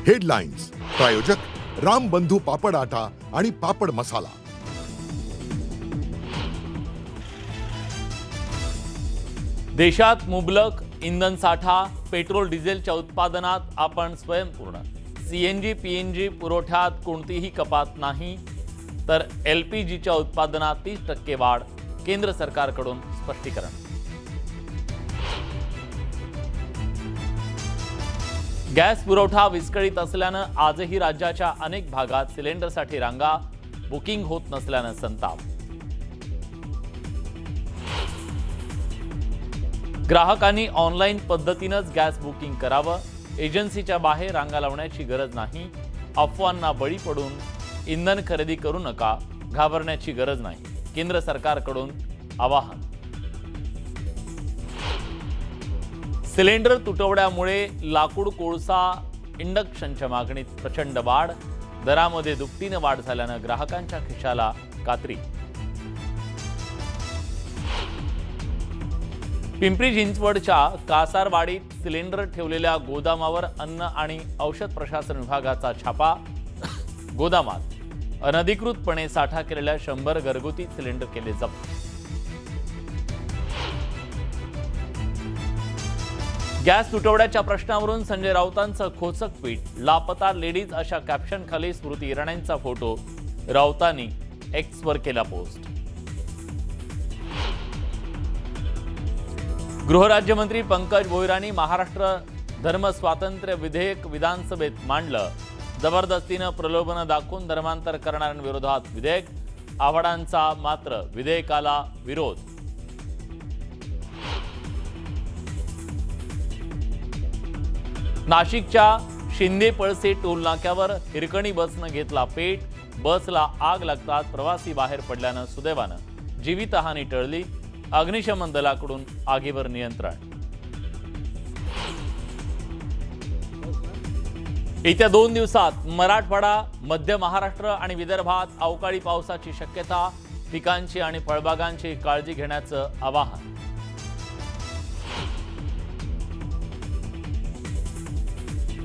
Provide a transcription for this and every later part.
Headlines प्रायोजक रामबंधू पापड आटा आणि पापड मसाला। देशात मुबलक इंधन साठा, पेट्रोल डिझेलच्या उत्पादनात आपण स्वयंपूर्ण। सीएनजी पीएनजी पुरवठ्यात कोणतीही कपात नाही, तर एलपीजीच्या उत्पादनात 30% वाढ। केंद्र सरकारकडून स्पष्टीकरण। गॅस पुरवठा विस्कळीत असल्यानं आजही राज्याच्या अनेक भागात सिलेंडरसाठी रांगा, बुकिंग होत नसल्यानं संताप। ग्राहकांनी ऑनलाईन पद्धतीनंच गॅस बुकिंग करावं, एजन्सीच्या बाहेर रांगा लावण्याची गरज नाही। अफवांना बळी पडून इंधन खरेदी करू नका, घाबरण्याची गरज नाही। केंद्र सरकारकडून आवाहन। सिलेंडर तुटवड्यामुळे लाकूड, कोळसा, इंडक्शनच्या मागणीत प्रचंड वाढ। दरामध्ये दुपटीने वाढ झाल्यानं ग्राहकांच्या खिशाला कात्री। पिंपरी चिंचवडच्या कासारवाडीत सिलेंडर ठेवलेल्या गोदामावर अन्न आणि औषध प्रशासन विभागाचा छापा। गोदामात अनधिकृतपणे साठा केलेल्या 100 घरगुती सिलेंडर केले जप्त। गॅस तुटवड्याच्या प्रश्नावरून संजय राऊतांचं खोचक ट्विट। लापता लेडीज अशा कॅप्शन खाली स्मृती इराणींचा फोटो राऊतांनी एक्सवर केला पोस्ट। गृहराज्यमंत्री पंकज भोईरांनी महाराष्ट्र धर्म स्वातंत्र्य विधेयक विधानसभेत मांडलं। जबरदस्तीनं प्रलोभन दाखवून धर्मांतर करणाऱ्यांविरोधात विधेयक। आव्हाडांचा मात्र विधेयकाला विरोध। नाशिकच्या शिंदे पळसे टोल नाक्यावर हिरकणी बसनं घेतला पेट। बसला आग लागताच प्रवासी बाहेर पडल्यानं सुदैवानं जीवितहानी टळली। अग्निशमन दलाकडून आगीवर नियंत्रण। येत्या 2 दिवसात मराठवाडा, मध्य महाराष्ट्र आणि विदर्भात अवकाळी पावसाची शक्यता। पिकांची आणि फळबागांची काळजी घेण्याचं आवाहन।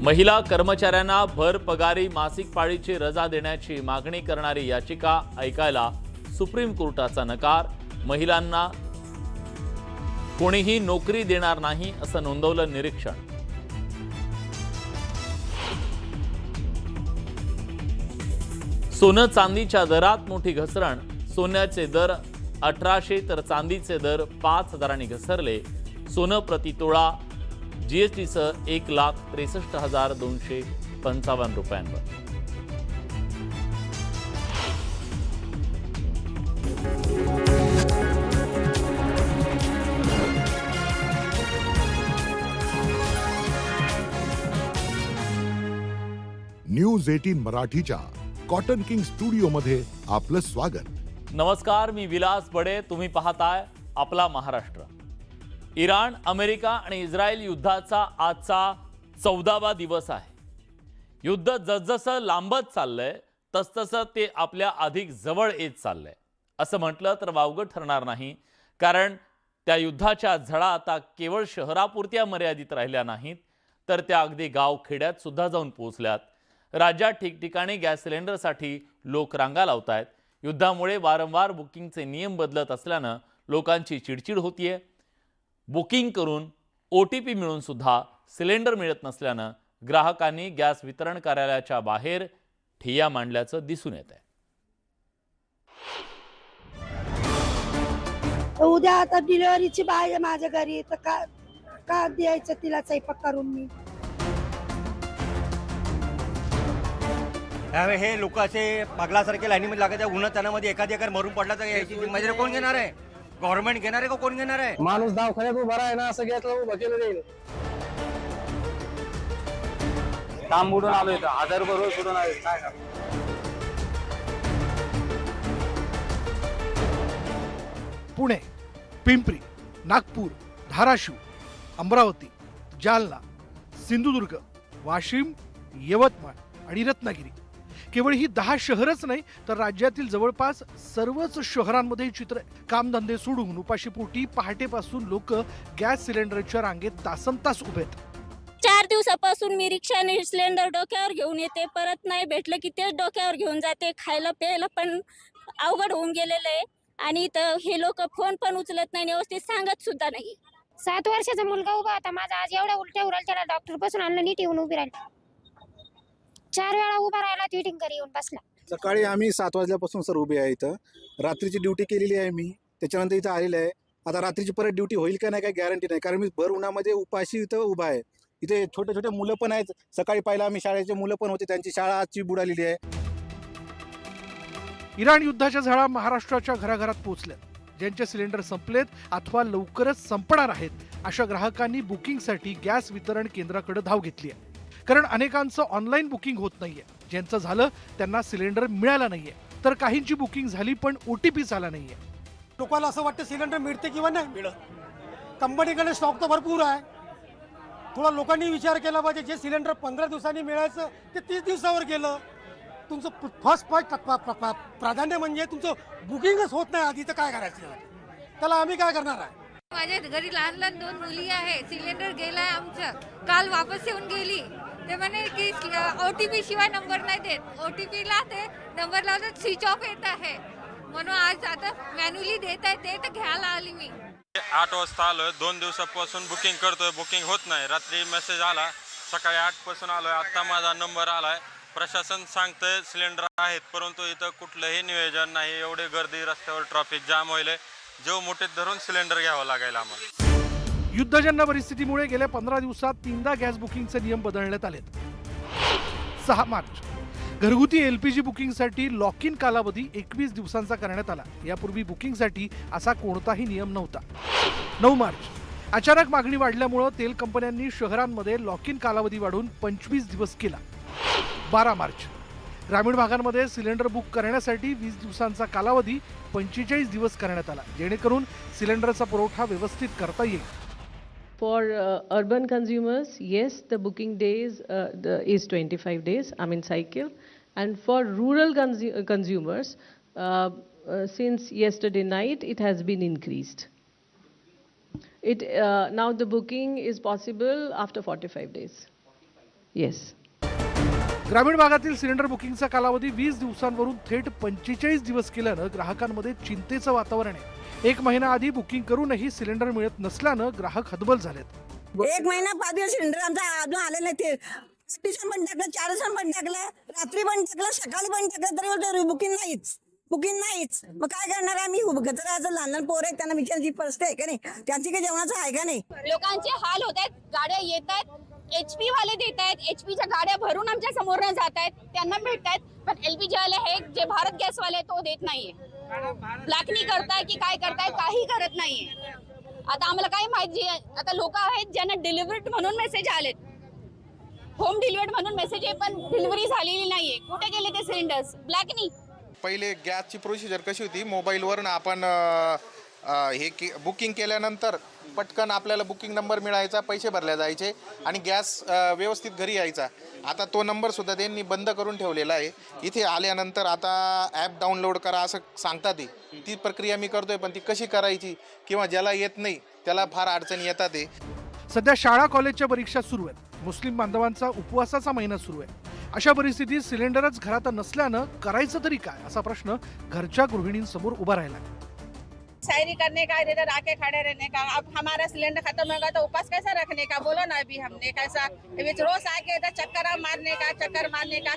महिला कर्मचाऱ्यांना भर पगारी मासिक पाळीची रजा देण्याची मागणी करणारी याचिका ऐकायला सुप्रीम कोर्टाचा नकार। महिलांना कोणीही नोकरी देणार नाही असं नोंदवलं निरीक्षण। सोनं चांदीच्या दरात मोठी घसरण। सोन्याचे दर 1800 तर चांदीचे दर 5000 घसरले। सोनं प्रति तोळा जीएसटीसह 1,63,255 रुपयांवर। न्यूज 18 मराठीच्या कॉटन किंग स्टुडिओ मध्ये आपलं स्वागत। नमस्कार, मी विलास बडे। तुम्ही पाहताय आपला महाराष्ट्र। इराण, अमेरिका आणि इस्रायल युद्धाचा आजचा 14वा दिवस आहे। युद्ध जसजसं लांबत चाललंय तसतसं ते आपल्या अधिक जवळ येत चाललंय असं म्हटलं तर वावगं ठरणार नाही, कारण त्या युद्धाच्या झळा आता केवळ शहरापुरत्या मर्यादित राहिल्या नाहीत, तर त्या अगदी गाव खेड्यात सुद्धा जाऊन पोहोचल्यात। राज्यात ठिकठिकाणी गॅस सिलेंडरसाठी लोक रांगा लावतायत। युद्धामुळे वारंवार बुकिंगचे नियम बदलत असल्यानं लोकांची चिडचिड होतीये। बुकिंग करून OTP मिळून सुद्धा सिलेंडर मिळत नसल्यानं ग्राहकांनी गॅस वितरण कार्यालयाच्या बाहेर ठिय्या मांडल्याचं दिसून येतंय। उद्या आता डिलिव्हरीची बाय आहे माझ्या घरी, तर का द्यायचं तिला स्वयंपाक करून मी। त्यामुळे हे लोक असे पागलासारखे लाईनीमध्ये लागत आहे। उन्हात तानामध्ये एखादी एकर मरून पडला तर याची जिम्मेदारी कोण घेणार आहे? गव्हर्नमेंट घेणार आहे का कोण घेणार आहे? माणूस दवाखान्यात उभा आहे ना, असं घेतलं उभं केलं जाईल। काम बुडून आलो इथं, 1000 रुपये रोज बुडून आले, काय करणार? पुणे, पिंपरी, नागपूर, धाराशिव, अमरावती, जालना, सिंधुदुर्ग, वाशिम, यवतमाळ आणि रत्नागिरी केवळ ही 10 शहरच नाही तर राज्यातील जवळपास सर्वच शहरांमध्ये चित्र आहे। कामधंदे सोडून उपाशीपोटी पहाटेपासून लोक गॅस सिलेंडरच्या रांगेत तासनतास उभे आहेत। 4 दिवसापासून मी रिक्षाने सिलेंडर डोक्यावर घेऊन येते, परत नाही भेटलं की तेच डोक्यावर घेऊन जाते. खायला प्यायला पण अवघड होऊन गेलेलं आहे आणि इथं हे लोक फोन पण उचलत नाही, व्यवस्थित सांगत सुद्धा नाही. 7 वर्षाचा मुलगा उभा होता माझा, आज एवढ्या उलट्या उराल त्याला डॉक्टर पासून आणलं, नीट येऊन उभी राहिली. 4 वेळा उभा राहिला, टिटिंग घरी येऊन बसला. सकाळी आम्ही 7 वाजल्यापासून सर उभे आहे इथं. रात्रीची ड्युटी केलेली आहे मी, त्याच्यानंतर इथं आलेलं आहे. आता रात्रीची परत ड्युटी होईल का नाही काही गॅरंटी नाही, कारण मी भर उन्हामध्ये उपाशी इथं उभा आहे. इथे छोटे छोटे मुलं पण आहेत. सकाळी पाहिलं आम्ही शाळेचे मुलं पण होते, त्यांची शाळा आजची बुडालेली आहे. इराण युद्धाच्या झळा महाराष्ट्राच्या घराघरात पोहोचल्यात. ज्यांचे सिलेंडर संपलेत अथवा लवकरच संपणार आहेत अशा ग्राहकांनी बुकिंगसाठी गॅस वितरण केंद्राकडे धाव घेतली आहे. कारण अनेकांचं ऑनलाईन बुकिंग होत नाहीये. ज्यांचं झालं त्यांना सिलेंडर मिळाला नाहीये, तर काहींची बुकिंग झाली पण OTP आला नाहीये. लोकांना असं वाटतं सिलेंडर मिळते किंवा नाही मिळत. कंपनीकडे स्टॉक तर भरपूर आहे. थोडा लोकांनी विचार केला पाहिजे. जे सिलेंडर 15 दिवसांनी मिळायचं ते 30 दिवसावर गेलं. तुमचं फर्स्ट प्राधान्य म्हणजे तुमचं बुकिंगच होत नाही आधी, तर काय करायचं त्याला आम्ही काय करणार आहे. माझ्या घरी लहान लहान 2 मुली आहे. सिलेंडर गेलाय आमचं, काल वापस येऊन गेली. ते म्हणे की OTP शिवाय नंबर नाही देत. OTP ला ते नंबर लावतात स्विच ऑफ येत आहे, म्हणून आज आता मॅन्युअली देत आहे ते, तर घ्यायला आली मी. 8 वाजता आलोय, 2 दिवसापासून बुकिंग करतोय, बुकिंग होत नाही. रात्री मेसेज आला, सकाळी 8 पासून आलोय, आता माझा नंबर आलाय. प्रशासन सांगतंय सिलेंडर आहेत, परंतु इथं कुठलंही नियोजन नाही. एवढी गर्दी, रस्त्यावर ट्रॅफिक जाम होईल. जेव मोठे धरून सिलेंडर घ्यावं लागेल आम्हाला. युद्धजन्य परिस्थितीमुळे गेल्या 15 दिवसात 3दा गॅस बुकिंगचे नियम बदलण्यात आलेत. 6 मार्च घरगुती LPG बुकिंगसाठी लॉक इन कालावधी 21 दिवसांचा करण्यात आला. यापूर्वी बुकिंगसाठी असा कोणताही नियम नव्हता. 9 मार्च अचानक मागणी वाढल्यामुळे तेल कंपन्यांनी शहरांमध्ये लॉक इन कालावधी वाढवून 25 दिवस केला. 12 मार्च ग्रामीण भागांमध्ये सिलेंडर बुक करण्यासाठी 20 दिवसांचा कालावधी 45 दिवस करण्यात आला, जेणेकरून सिलेंडरचा पुरवठा व्यवस्थित करता येईल. For urban consumers, yes, the booking days is 25 days, cycle. And for rural consumers, since yesterday night, it has been increased. Now the booking is possible after 45 days. Yes. ग्रामीण भागातील सिलेंडर बुकिंगचा कालावधी 20 दिवसांवरून थेट 45 दिवस केल्यानं ग्राहकांमध्ये चिंतेचं वातावरण आहे. 1 महिना आधी बुकिंग करूनही सिलेंडर मिळत नसल्यानं ग्राहक हतबल झालेत. 1 महिना 5 दिवस सिलेंडर आमचा अजून आले नाही. ते स्टेशन पण टाकलं, 4 दिवसांनी पण टाकलं, रात्री पण टाकलं, सकाळी पण टाकलं, तरी बुकिंग नाहीच. मग काय करणार आम्ही? गजराचं लहान लहान पोरं आहेत, त्यांना विचारायची परिस्थिती आहे का नाही? त्यांची काही जेवणाचं आहे का नाही? लोकांचे हाल होत आहेत. गाड्या येत आहेत, HP वाले देत आहेत, HPच्या गाड्या भरून आमच्या समोरनं जात आहेत, त्यांना भेटतात. पण LPG वाले हे जे भारत गॅस वाले तो देत नाहीये. ब्लॅकनी करताय की काय करताय, काही करत नाहीये. आता आम्हाला काय माहिती. आता लोक आहेत ज्यांना डिलिव्हर्ड म्हणून मेसेज आलेत, होम डिलिव्हर्ड म्हणून मेसेज आहे, पण डिलिव्हरी झालेली नाहीये. कुठे गेले ते सिलेंडर्स? ब्लॅकनी. पहिले गॅसची प्रोसिजर कशी होती, मोबाईलवरून आपण बुकिंग केल्यानंतर पटकन आपल्याला बुकिंग नंबर मिळायचा, पैसे भरले जायचे आणि गॅस व्यवस्थित घरी यायचा. आता तो नंबरसुद्धा त्यांनी बंद करून ठेवलेला आहे. इथे आल्यानंतर आता ॲप डाउनलोड करा असं सांगतात. ती प्रक्रिया मी करतोय, पण ती कशी करायची किंवा ज्याला येत नाही त्याला फार अडचणी येतात. सध्या शाळा कॉलेजच्या परीक्षा सुरू आहेत. मुस्लिम बांधवांचा उपवासाचा महिना सुरू आहे. अशा परिस्थितीत सिलेंडरच घरात नसल्यानं करायचं तरी काय, असा प्रश्न घरच्या गृहिणींसमोर उभा राहिला. शायरी करने का, इधर आके खड़े रहने का. अब हमारा सिलेंडर खत्म होगा तो उपास कैसा रखने का, बोलो ना. अभी हमने कैसा रोज आके इधर चक्कर मारने का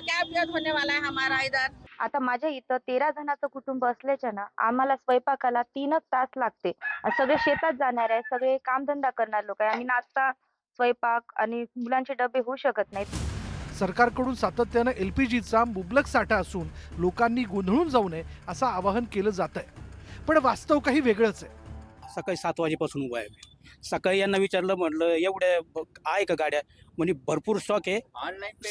क्या उपयोग होने वाला है हमारा इधर. आता माझ्या इथं 13 जणांचं कुटुंब असल्याच्या ना आम्हाला स्वयंपाकाला 3 तास लागते. सगळे शेतात जाणार आहे, सगळे कामधंदा करणार लोक आहे आणि नाश्ता, स्वयंपाक आणि मुलांचे डबे होऊ शकत नाहीत. सरकारकडून सातत्यानं LPGचा मुबलक साठा असून लोकांनी गोंधळून जाऊ नये असं आवाहन केलं जात आहे. पण वास्तव काही वेगळंच आहे. सकाळी 7 वाजेपासून उभा आहे. सकाळी यांना विचारलं, म्हटलं एवढ्या आहे का गाड्या? म्हणजे भरपूर स्टॉक आहे,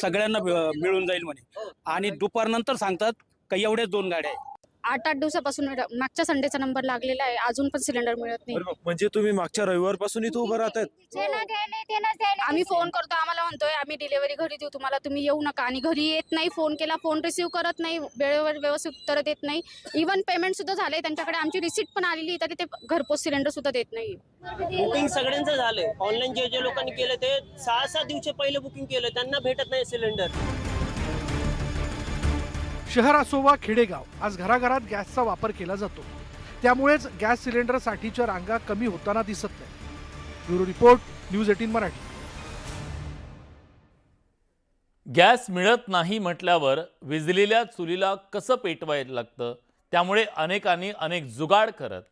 सगळ्यांना मिळून जाईल म्हणे. आणि दुपारनंतर सांगतात का एवढ्याच 2 गाड्या आहे. 8 दिवसापासून मागच्या संडेचा नंबर लागलेला आहे, अजून पण सिलेंडर मिळत नाही. म्हणजे तुम्ही मागच्या रविवारपासून इथं उभं राहतात? आम्ही फोन करतो, आम्हाला म्हणतोय आम्ही डिलिव्हरी घरी देऊ तुम्हाला, तुम्ही येऊ नका, आणि घरी येत नाही. फोन केला, फोन रिसीव्ह करत नाही, वेळेवर व्यवस्थित उत्तर देत नाही. इव्हन पेमेंट सुद्धा झालंय त्यांच्याकडे, आमची रिसिप्ट पण आलेली, तरी ते घरपोच सिलेंडर सुद्धा देत नाही. बुकिंग सगळ्यांचं झालंय. ऑनलाईन जे लोकांनी केलं ते 6-7 दिवस पहिले बुकिंग केलं, त्यांना भेटत नाही सिलेंडर. शहर असो वा खेडेगाव, आज घराघरात गॅसचा वापर केला जातो. त्यामुळेच गॅस सिलेंडरसाठीच्या रांगा कमी होताना दिसत नाही. Bureau report, news 18 Marathi. Gas मिळत नाही म्हटल्यावर विजलेल्या चुलीला कसं पेटवायला लागतं, त्यामुळे अनेकांनी अनेक जुगाड करत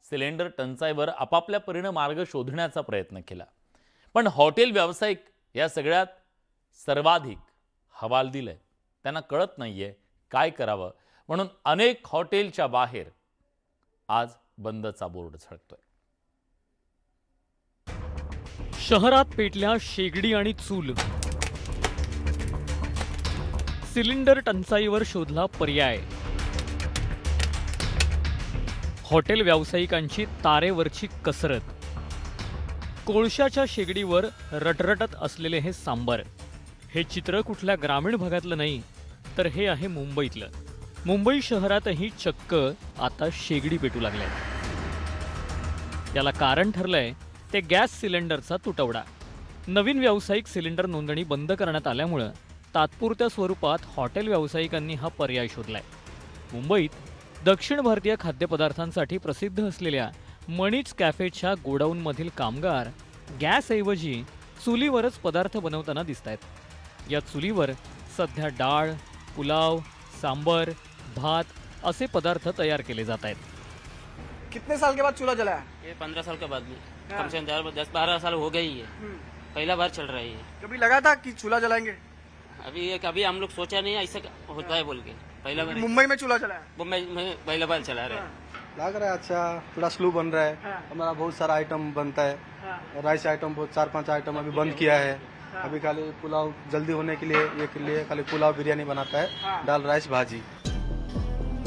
सिलेंडर टंचाईवर आपापल्या परीने मार्ग शोधण्याचा प्रयत्न केला. पण हॉटेल व्यावसायिक या सगळ्यात सर्वाधिक हवालदिल आहे. त्यांना कळत नाहीये काय करावं, म्हणून अनेक हॉटेलच्या बाहेर आज बंदचा बोर्ड झळकतोय. शहरात पेटल्या शेगडी आणि चूल. सिलेंडर टंचाईवर शोधला पर्याय. हॉटेल व्यावसायिकांची तारेवरची कसरत. कोळशाच्या शेगडीवर रटरटत असलेले हे सांबर. हे चित्र कुठल्या ग्रामीण भागातलं नाही, तर हे आहे मुंबईतलं. मुंबई शहरातही चक्क आता शेगडी पेटू लागल्या. याला कारण ठरलंय ते गॅस सिलेंडरचा तुटवडा. नवीन व्यावसायिक सिलेंडर नोंदणी बंद करण्यात आल्यामुळं तात्पुरत्या स्वरूपात हॉटेल व्यावसायिकांनी हा पर्याय शोधलाय. मुंबईत दक्षिण भारतीय खाद्यपदार्थांसाठी प्रसिद्ध असलेल्या मणीच कॅफेच्या गोडाऊनमधील कामगार गॅसऐवजी चुलीवरच पदार्थ बनवताना दिसत आहेत. या चुलीवर सध्या डाळ, पुलाव, सांबर, भात असे पदार्थ तयार केले जात आहेत. कितने साल के बाद चूल्हा जला है? ये 15 साल के बाद में कम से कम 10-12 साल हो गई है. पहला बार चल रहा है ये. कभी लगा था कि चूल्हा जलाएंगे? अभी हम लोग सोचा नहीं ऐसा होता है बोल के. पहला बार मुंबई में चूल्हा जला है? मुंबई में पहला बार चला रहा है. लग रहा है अच्छा, थोड़ा स्लो बन रहा है. हमारा बहुत सारा आइटम बनता है, राइस आइटम बहुत 4-5 आइटम अभी बंद किया है. अभी खाली पुलाव जल्दी होने के लिए खाली पुलाव बिरयानी बनाता है, दाल राइस भाजी.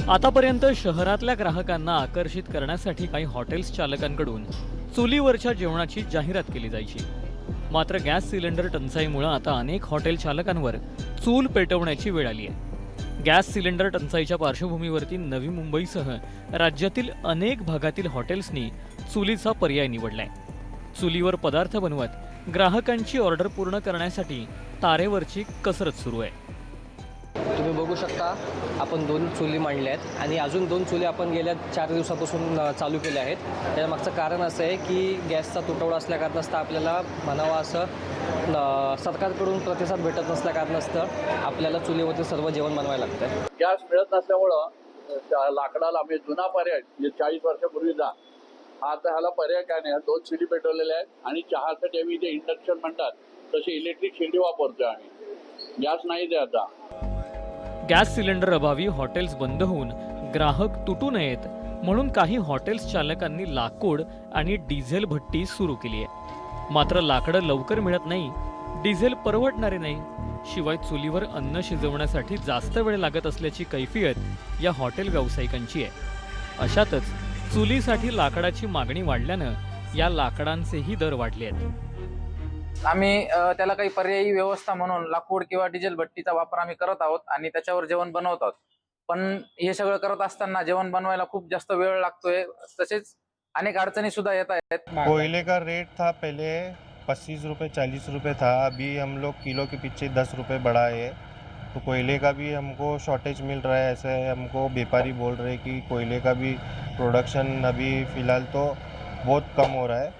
आतापर्यंत शहरातल्या ग्राहकांना आकर्षित करण्यासाठी काही हॉटेल्स चालकांकडून चुलीवरच्या जेवणाची जाहिरात केली जायची. मात्र गॅस सिलेंडर टंचाईमुळे आता अनेक हॉटेल चालकांवर चूल पेटवण्याची वेळ आली आहे. गॅस सिलेंडर टंचाईच्या पार्श्वभूमीवरती नवी मुंबईसह राज्यातील अनेक भागातील हॉटेल्सनी चुलीचा पर्याय निवडलाय. चुलीवर पदार्थ बनवत ग्राहकांची ऑर्डर पूर्ण करण्यासाठी तारेवरची कसरत सुरू आहे. तुम्ही बघू शकता आपण 2 चुली मांडल्या आहेत आणि अजून 2 चुली आपण गेल्या 4 दिवसापासून चालू केल्या आहेत. त्यामागचं कारण असं आहे की गॅसचा तुटवडा असल्या कारणास्तव आपल्याला म्हणावं असं सरकारकडून प्रतिसाद भेटत नसल्या कारणास्तव आपल्याला चुलीवरती सर्व जेवण बनवायला लागतं. गॅस मिळत नसल्यामुळं लाकडाला आम्ही जुना पर्याय म्हणजे 40 वर्षापूर्वीचा आता ह्याला पर्याय काय नाही. 2 चुली पेटवलेल्या आहेत आणि चहासाठी आम्ही जे इंडक्शन म्हणतात तशी इलेक्ट्रिक शेगडी वापरतोय आम्ही. गॅस नाही ते आता. गॅस सिलेंडर अभावी हॉटेल्स बंद होऊन ग्राहक तुटू नयेत म्हणून काही हॉटेल्स चालकांनी लाकूड आणि डिझेल भट्टी सुरू केली आहे. मात्र लाकडं लवकर मिळत नाही, डिझेल परवडणारे नाही, शिवाय चुलीवर अन्न शिजवण्यासाठी जास्त वेळ लागत असल्याची कैफियत या हॉटेल व्यावसायिकांची आहे. अशातच चुलीसाठी लाकडाची मागणी वाढल्यानं या लाकडांचेही दर वाढले आहेत. आम्ही त्याला काही पर्यायी व्यवस्था म्हणून लाकूड किंवा डिझेल भट्टीचा वापर आम्ही करत आहोत आणि त्याच्यावर जेवण बनवत आहोत. पण हे सगळं करत असताना जेवण बनवायला खूप जास्त वेळ लागतोय. तसेच अनेक अडचणी सुद्धा येत आहेत. कोयले का रेट था पहले 25 रुपये 40 रुपये था, अभी हम लोग किलो के पीछे 10 रुपये बढ़ा है. तो कोयले का भी हमको शॉर्टेज मिल रहा है. ऐसे हमको व्यापारी बोल रहे कि कोयले का भी प्रोडक्शन अभी फिलहाल तो बहुत कम हो रहा है.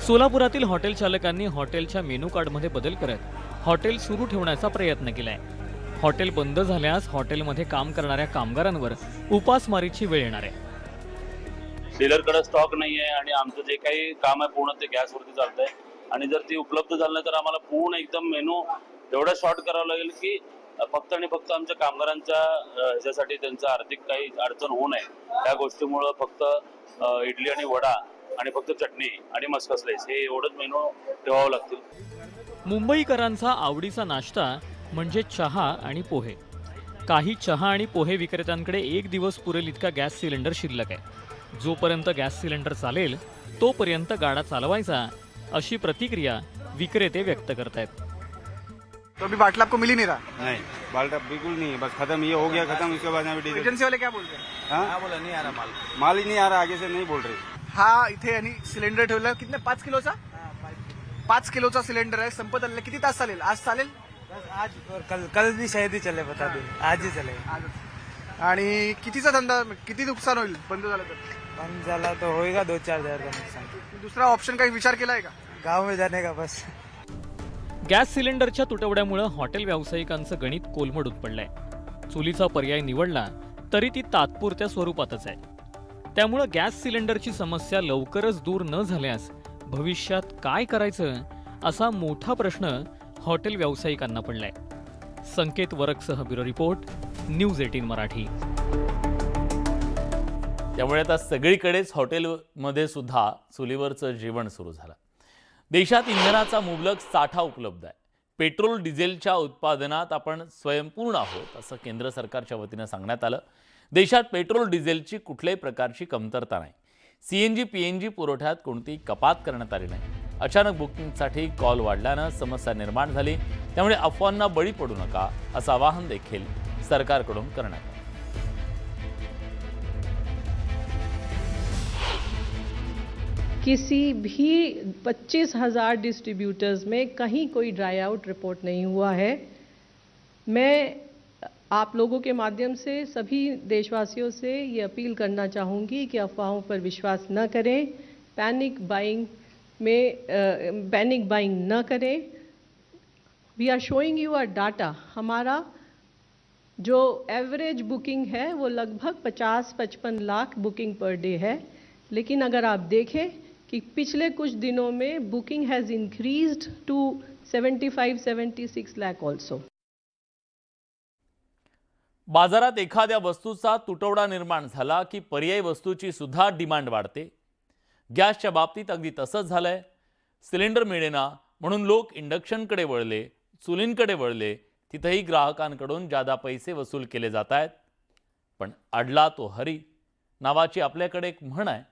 सोलापुरातील हॉटेल चालकांनी हॉटेलच्या मेनू कार्डमध्ये बदल करत हॉटेल सुरू ठेवण्याचा प्रयत्न केलाय. हॉटेल बंद झाल्यास हॉटेलमध्ये काम करणाऱ्या कामगारांवर उपासमारीची वेळ येणार आहे. डीलरकडे स्टॉक नाही आहे आणि आमचं जे काही काम आहे पूर्ण ते गॅसवरती चालतंय आणि जर ती उपलब्ध झालं नाही तर आम्हाला पूर्ण एकदम मेनू एवढा शॉर्ट करावं लागेल की फक्त आणि फक्त आमच्या कामगारांच्या ह्याच्यासाठी त्यांचं आर्थिक काही अडचण होऊ नये त्या गोष्टीमुळं फक्त इडली आणि वडा आणि फक्त चटणी आणि मस्का स्लाइस हे एवढंच मेनू ठेवावं लागतील. मुंबईकरांचा आवडीचा नाश्ता म्हणजे चहा आणि पोहे. काही चहा आणि पोहे विक्रेत्यांकडे 1 दिवस पुरेल इतका गॅस सिलेंडर शिल्लक आहे. जोपर्यंत गॅस सिलेंडर चालेल तोपर्यंत गाडा चालवायचा, अशी प्रतिक्रिया विक्रेते व्यक्त करतायत. तो अभी बाटला आपको मिल ही नहीं रहा. नहीं बाल्टा बिल्कुल नहीं, बस खत्म, ये हो गया खत्म, इसके बाद एजेंसी वाले क्या बोलते हैं? हाँ बोला नहीं आ रहा माल ही नहीं आ रहा, आगे से नहीं बोल रहे. हा इथे यांनी सिलेंडर ठेवला किती 5 किलोचा 5 किलोचा सिलेंडर आहे. संपत आलेला किती तास चालेल? आज चालेल, आज कल भी शायद ही चले, बता दो आज ही चले. आणि कितीचा धंदा, किती नुकसान होईल बंद झालं तर? बंद झाला तो होएगा 2-4 हजार का नुकसान. दुसरा ऑप्शन काही विचार केलाय का? गाव में जाने का बस. गॅस सिलेंडरच्या तुटवड्यामुळं हॉटेल व्यावसायिकांचं गणित कोलमडून पडलंय. चुलीचा पर्याय निवडला तरी ती तात्पुरत्या स्वरूपातच आहे. त्यामुळं गॅस सिलेंडरची समस्या लवकरच दूर न झाल्यास भविष्यात काय करायचं, असा मोठा प्रश्न हॉटेल व्यावसायिकांना पडलाय. संकेत वरकसह ब्युरो रिपोर्ट, न्यूज 18 मराठी. त्यामुळे आता सगळीकडेच हॉटेलमध्ये सुद्धा चुलीवरचं जेवण सुरू झालं. देशात इंधनाचा मुबलक साठा उपलब्ध आहे. पेट्रोल डिझेलच्या उत्पादनात आपण स्वयंपूर्ण आहोत, असं केंद्र सरकारच्या वतीनं सांगण्यात आलं. देशात पेट्रोल डिझेलची कुठल्याही प्रकारची कमतरता नाही. CNG PNG पुरवठ्यात कोणतीही कपात करण्यात आली नाही. अचानक बुकिंगसाठी कॉल वाढल्यानं समस्या निर्माण झाली. त्यामुळे अफवांना बळी पडू नका, असं आवाहन देखील सरकारकडून करण्यात आलं. किसी भी 25,000 डिस्ट्रीब्यूटर्स में कहीं कोई ड्राई आउट रिपोर्ट नहीं हुआ है. मैं आप लोगों के माध्यम से सभी देशवासियों से ये अपील करना चाहूँगी कि अफवाहों पर विश्वास न करें, पैनिक बाइंग न करें. We are showing you a data. हमारा जो एवरेज बुकिंग है वो लगभग 50-55 लाख बुकिंग पर डे है. लेकिन अगर आप देखें कि पिछले कुछ दिनों में booking has increased to 75-76 lakh also. बाजारात एखाद्या वस्तूचा तुटवडा निर्माण झाला की पर्यायी वस्तूची सुद्धा डिमांड वाढते. गॅसच्या बाबतीत अगदी तसंच झालंय. सिलेंडर मिळेना म्हणून लोक इंडक्शनकडे वळले, चुलींकडे वळले. तिथेही ग्राहकांकडून जादा पैसे वसूल केले जात आहेत. पण अडला तो हरी नावाची आपल्याकडे एक म्हण आहे,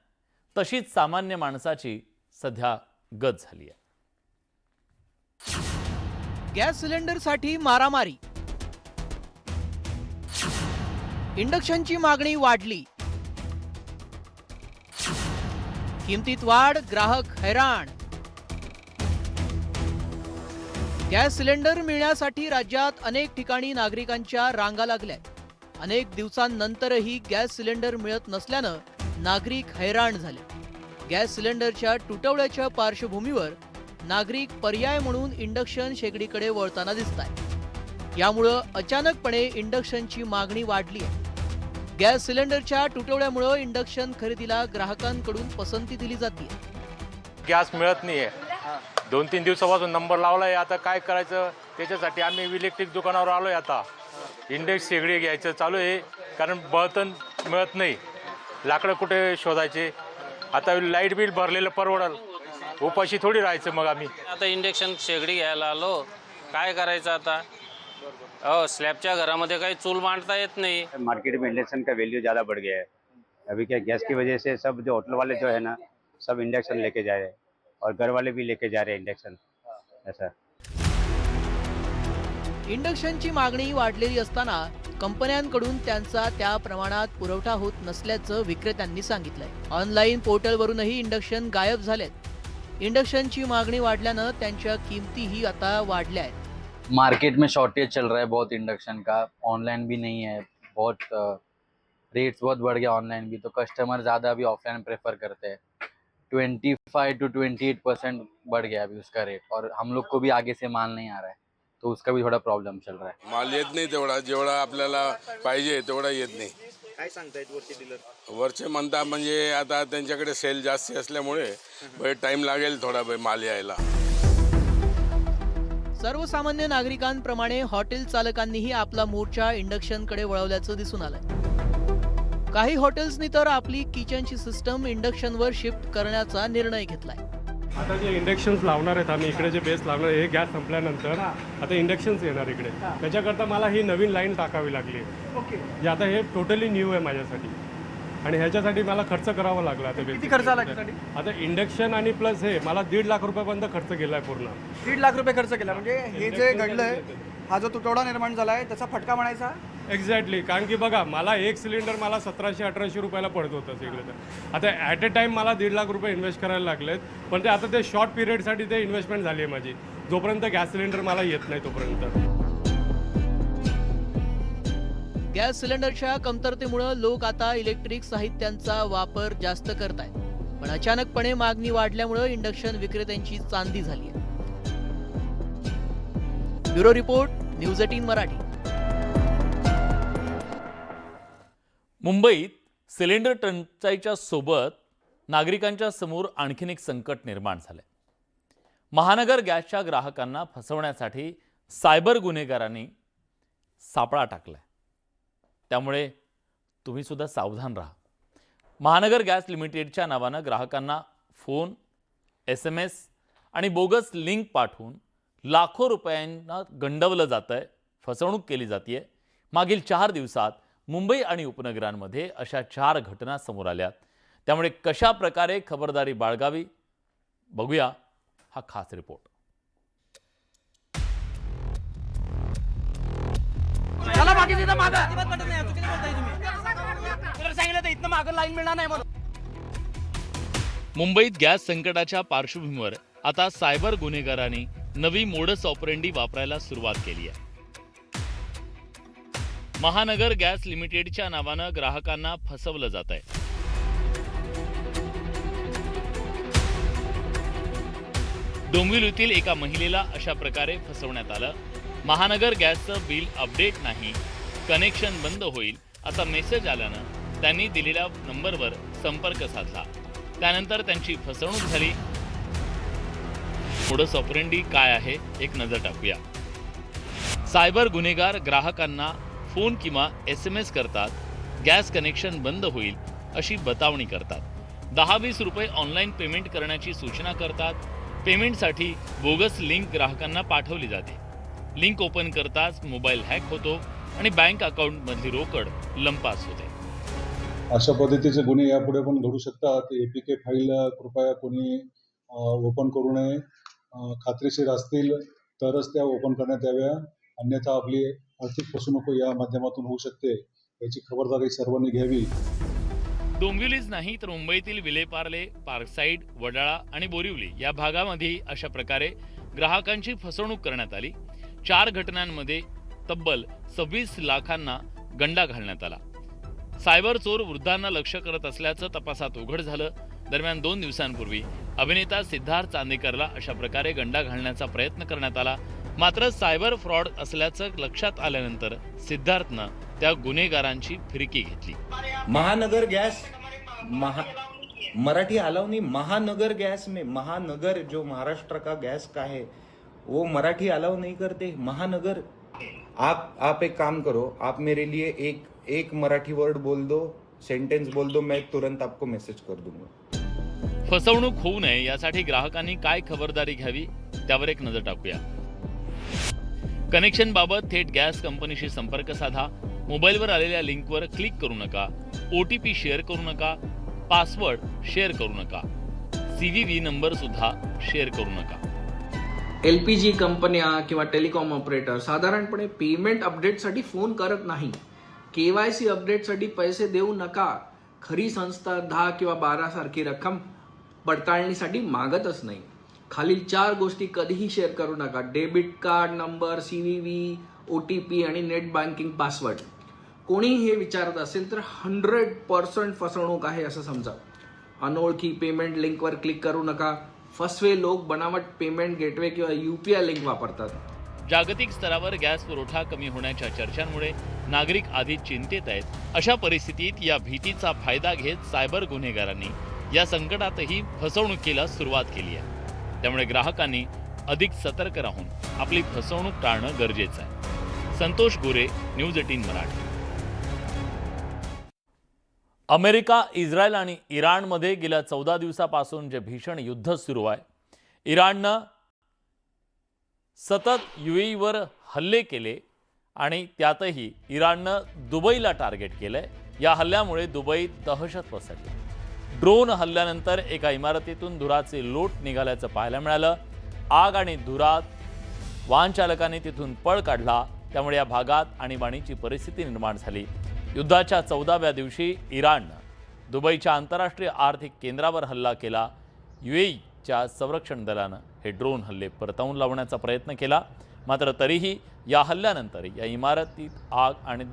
तशीच सामान्य माणसाची सध्या गत झाली आहे. गॅस सिलेंडरसाठी मारामारी. इंडक्शनची मागणी वाढली. किमतीत वाढ, ग्राहक हैराण. गॅस सिलेंडर मिळण्यासाठी राज्यात अनेक ठिकाणी नागरिकांच्या रांगा लागल्या. अनेक दिवसांनंतरही गॅस सिलेंडर मिळत नसल्यानं नागरिक हैराण झाले. गॅस सिलेंडरच्या तुटवड्याच्या पार्श्वभूमीवर नागरिक पर्याय म्हणून इंडक्शन शेगडीकडे वळताना दिसतायत. यामुळं अचानकपणे इंडक्शनची मागणी वाढली आहे. गॅस सिलेंडरच्या तुटवड्यामुळं इंडक्शन खरेदीला ग्राहकांकडून पसंती दिली जाते. गॅस मिळत नाहीये. 2-3 दिवसापासून नंबर लावलाय. आता काय करायचं त्याच्यासाठी आम्ही इलेक्ट्रिक दुकानावर आलोय. आता इंडक्शन शेगडी घ्यायचं चालू आहे, कारण बळतण मिळत नाही. लाकडं कुठे शोधायचे. आता लाईट बिल भरलेलं परवडल, उपाशी थोडी राहायचं. मग आम्ही आता इंडक्शन शेगडी घ्यायला आलो, काय करायचं आता. हो, स्लॅबच्या घरामध्ये काही चूल मांडता येत नाही. मार्केट में इंडक्शन का वैल्यू ज़्यादा बढ़ गया है. अभी क्या गैस की वजह से सब जो होटल वाले जो है ना, सब इंडक्शन लेके जा रहे हैं और घर वाले भी लेके जा रहे हैं इंडक्शन. ऐसा इंडक्शनची मागणी वाढलेली असताना कंपन्यांकडून त्यांचा त्या प्रमाणात पुरवठा होत नसल्याचं विक्रेत्यांनी सांगितलंय. ऑनलाईन पोर्टलवरूनही इंडक्शन गायब झालेत. इंडक्शनची मागणी वाढल्यानं त्यांच्या किमतीही आता वाढल्या आहेत. मार्केट में शॉर्टेज चल रहा है बहुत इंडक्शन का. ऑनलाइन भी नहीं है, बहुत रेट्स बहुत बढ़ गया ऑनलाइन भी, तो कस्टमर ज़्यादा अभी ऑफलाइन प्रेफर करते हैं. 25 to 28% बढ़ गया अभी उसका रेट, और हम लोग को भी आगे से माल नहीं आ रहा है, तो उसका भी थोड़ा प्रॉब्लम चल रहा है. माल येत नाही तेवढा, जेवढा आपल्याला पाहिजे तेवढा येत नाही. काय सांगतायत वरचे डीलर? वरचे म्हणता म्हणजे आता त्यांच्याकडे सेल जास्त असल्यामुळे टाइम लागेल थोडा माल यायला. सर्वसामान्य नागरिकांप्रमाणे हॉटेल चालकांनीही आपला मोर्चा इंडक्शनकडे वळवल्याचं दिसून आलंय. काही हॉटेल्सनी तर आपली किचनची सिस्टम इंडक्शनवर शिफ्ट करण्याचा निर्णय घेतलाय. आता जे इंडक्शन्स लावणार आहेत आम्ही इकडे जे बेस लावणार हे गॅस संपल्यानंतर आता इंडक्शन्स येणार इकडे त्याच्याकरता मला ही नवीन लाईन टाकावी लागली ओके. जे आता हे टोटली न्यू आहे माझ्यासाठी आणि ह्याच्यासाठी मला खर्च करावा लागला आता किती खर्च आला त्यासाठी? आता इंडक्शन आणि प्लस हे मला 1.5 लाख रुपयापर्यंत खर्च केला आहे पूर्ण. 1.5 लाख रुपये खर्च केला म्हणजे हे जे घडलंय हा जो तुटवडा निर्माण झालाय त्याचा फटका म्हणायचा. एक्झॅक्टली, कारण की बघा मला एक सिलेंडर मला 1700-1800 रुपयाला पडत होतं सगळं. तर आता ॲट अ टाईम मला 1.5 लाख रुपये इन्व्हेस्ट करायला लागलेत, पण ते आता ते शॉर्ट पिरियडसाठी ते इन्व्हेस्टमेंट झाली आहे माझी. जोपर्यंत गॅस सिलेंडर मला येत नाही तोपर्यंत. गॅस सिलेंडरच्या कमतरतेमुळे लोक आता इलेक्ट्रिक साहित्यांचा वापर जास्त करत आहेत, पण अचानकपणे मागणी वाढल्यामुळे इंडक्शन विक्रेत्यांची चांदी झाली आहे. Bureau report, news 18 Marathi. मुंबईत सिलेंडर टंचाईच्या सोबत नागरिकांच्या समोर आणखीन एक संकट निर्माण झालंय. महानगर गॅसच्या ग्राहकांना फसवण्यासाठी सायबर गुन्हेगारांनी सापळा टाकलाय. त्यामुळे तुम्ही सुद्धा सावधान राहा. महानगर गॅस लिमिटेडच्या नावानं ग्राहकांना फोन, SMS आणि बोगस लिंक पाठवून लाखो रुपयांना गंडवलं जातंय, फसवणूक केली जाते. मागील 4 दिवसात मुंबई आणि उपनगरांमध्ये अशा 4 घटना समोर आल्यात. त्यामुळे कशा प्रकारे खबरदारी बाळगावी बघूया हा खास रिपोर्ट. मुंबईत गॅस संकटाच्या पार्श्वभूमीवर आता सायबर गुन्हेगारांनी नवी मोडस ऑपरेंडी वापरायला सुरुवात केली आहे. महानगर गॅस लिमिटेडच्या नावानं ग्राहकांना फसवलं जात आहे. डोंबिवलीतील एका महिलेला अशा प्रकारे फसवण्यात आलं. महानगर गॅसचं बिल अपडेट नाही, कनेक्शन बंद होईल असा मेसेज आल्यानं त्यांनी दिलेल्या नंबरवर संपर्क साधला. त्यानंतर त्यांची फसवणूक झाली. मोडस ऑपरेंडी काय आहे एक नजर टाकूया. सायबर गुन्हेगार ग्राहकांना फोन किंवा SMS करतात. गॅस कनेक्शन बंद होईल अशी बतावणी करतात. 10-20 रुपये ऑनलाईन पेमेंट करण्याची सूचना करतात. पेमेंटसाठी बोगस लिंक ग्राहकांना पाठवली जाते. लिंक ओपन करताच मोबाईल हॅक होतो आणि बँक अकाउंटमधली रोकड लंपास होते. अशा पद्धतीचे गुन्हे यापुढे पण घडू शकतात. APK फाईल कृपया कोणी ओपन करू नये. खात्रीशीर असतील तरच त्या ओपन करण्यात याव्या, अन्यथा आपली आर्थिक फसवणूक या माध्यमातून होऊ शकते. याची खबरदारी सर्वांनी घ्यावी. डोंबिवलीच नाही तर मुंबईतील विलेपार्ले, पार्कसाईड, वडाळा आणि बोरिवली या भागामध्ये अशा प्रकारे ग्राहकांची फसवणूक करण्यात आली. 4 घटनांमध्ये तब्बल 26 लाखांना गंडा घालण्यात आला. सायबर चोर वृद्धांना लक्ष्य करत असल्याचं तपासात उघड झालं. दरम्यान 2 दिवसांपूर्वी अभिनेता सिद्धार्थ चांदेकरला अशा प्रकारे गंडा घालण्याचा प्रयत्न करण्यात आला. मात्र सायबर फ्रॉड असल्याचं लक्षात आल्यानंतर सिद्धार्थनं त्या गुन्हेगारांची फिरकी घेतली. महानगर गैस मराठी अलाउ नहीं. महानगर गैस में महानगर जो महाराष्ट्र का गैस का है वो मराठी अलाउ नहीं करते. महानगर आप एक काम करो, आप मेरे लिए एक मराठी वर्ड बोल दो, सेंटेंस बोल दो, मैं तुरंत आपको मैसेज कर दूंगा. फसवणूक होऊ नये यासाठी ग्राहकांनी काय खबरदारी घ्यावी त्यावर एक नजर टाकूया. कनेक्शन बाबत थेट गॅस कंपनीशी संपर्क साधा. मोबाईलवर आलेल्या लिंकवर क्लिक करू नका. OTP शेअर करू नका. पासवर्ड शेअर करू नका. CVV नंबर सुद्धा शेअर करू नका. LPG कंपन्या किंवा टेलिकॉम ऑपरेटर साधारणपणे पेमेंट अपडेटसाठी फोन करत नाही. KYC अपडेटसाठी पैसे देऊ नका. खरी संस्था 10 किंवा 12 सारखी रक्कम पडताळणीसाठी मागतच नाही. खालील 4 गोष्टी कधीही शेअर करू नका. Debit card number, CVV, OTP आणि नेट बँकिंग पासवर्ड. कोणीही हे विचारत असेल तर 100% फसवणूक आहे असं समजा. अनोळखी पेमेंट लिंकवर क्लिक करू नका. फसवे लोक बनावट पेमेंट गेटवे किंवा UPI लिंक वापरतात. जागतिक स्तरावर गॅस पुरवठा कमी होण्याच्या चर्चांमुळे नागरिक आधीच चिंतेत आहेत. अशा परिस्थितीत या भीतीचा फायदा घेत सायबर गुन्हेगारांनी या संकटातही फसवणुकीला सुरुवात केली आहे. त्यामुळे ग्राहकांनी अधिक सतर्क राहून आपली फसवणूक टाळणं गरजेचं आहे. संतोष गोरे, न्यूज 18 मराठी. अमेरिका, इस्रायल आणि इराणमध्ये गेल्या 14 दिवसापासून जे भीषण युद्ध सुरू आहे इराणनं सतत UAEवर हल्ले केले आणि त्यातही इराणनं दुबईला टार्गेट केलंय. या हल्ल्यामुळे दुबईत दहशत पसरली. ड्रोन हल्ल्यानंतर एका इमारतीतून धुराचे लोट निघाल्याचं पाहायला मिळालं. आग आणि धुरात वाहन चालकाने तिथून पळ काढला. त्यामुळे या भागात आणीबाणीची परिस्थिती निर्माण झाली. युद्धाच्या 14व्या दिवशी इराणनं दुबईच्या आंतरराष्ट्रीय आर्थिक केंद्रावर हल्ला केला. UAEच्या संरक्षण दलानं हे ड्रोन हल्ले परतवून लावण्याचा प्रयत्न केला. मात्र तरीही या हल्ल्यानंतर या इमारतीत आग आणि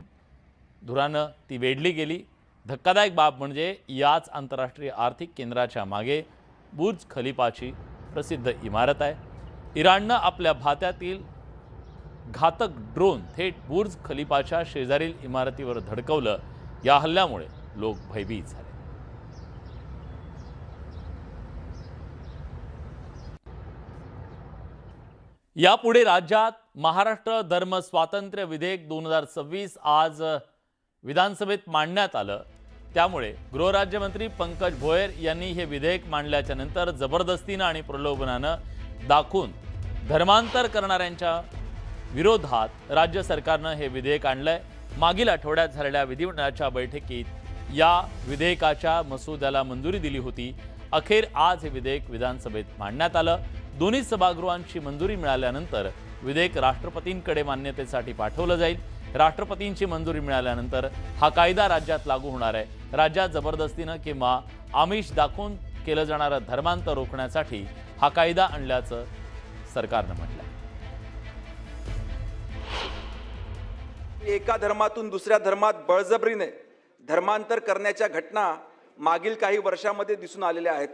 धुरानं ती वेढली गेली. धक्कादायक बाब म्हणजे याच आंतरराष्ट्रीय आर्थिक केंद्राच्या मागे बुर्ज खलिफाची प्रसिद्ध इमारत आहे. इराणनं आपल्या भात्यातील घातक ड्रोन थेट बुर्ज खलिफाच्या शेजारील इमारतीवर धडकवलं. या हल्ल्यामुळे लोक भयभीत झाले. यापुढे राज्यात महाराष्ट्र धर्म स्वातंत्र्य विधेयक 2026 आज विधानसभेत मांडण्यात आलं. त्यामुळे गृहराज्यमंत्री पंकज भोयर यांनी हे विधेयक मांडल्याच्या नंतर जबरदस्तीनं आणि प्रलोभनानं दाखवून धर्मांतर करणाऱ्यांच्या विरोधात राज्य सरकारनं हे विधेयक आणलंय. मागील आठवड्यात झालेल्या विधिमंडळाच्या बैठकीत या विधेयकाच्या मसुद्याला मंजुरी दिली होती. अखेर आज हे विधेयक विधानसभेत मांडण्यात आलं. दोन्ही सभागृहांची मंजुरी मिळाल्यानंतर विधेयक राष्ट्रपतींकडे मान्यतेसाठी पाठवलं जाईल. राष्ट्रपतींची मंजुरी मिळाल्यानंतर हा कायदा राज्यात लागू होणार आहे. राज्यात जबरदस्तीनं किंवा आमिष दाखवून केलं जाणारं धर्मांतर रोखण्यासाठी हा कायदा आणल्याचं सरकारनं म्हटलं. एका धर्मातून दुसऱ्या धर्मात बळजबरीने धर्मांतर करण्याच्या घटना मागील काही वर्षांमध्ये दिसून आलेल्या आहेत,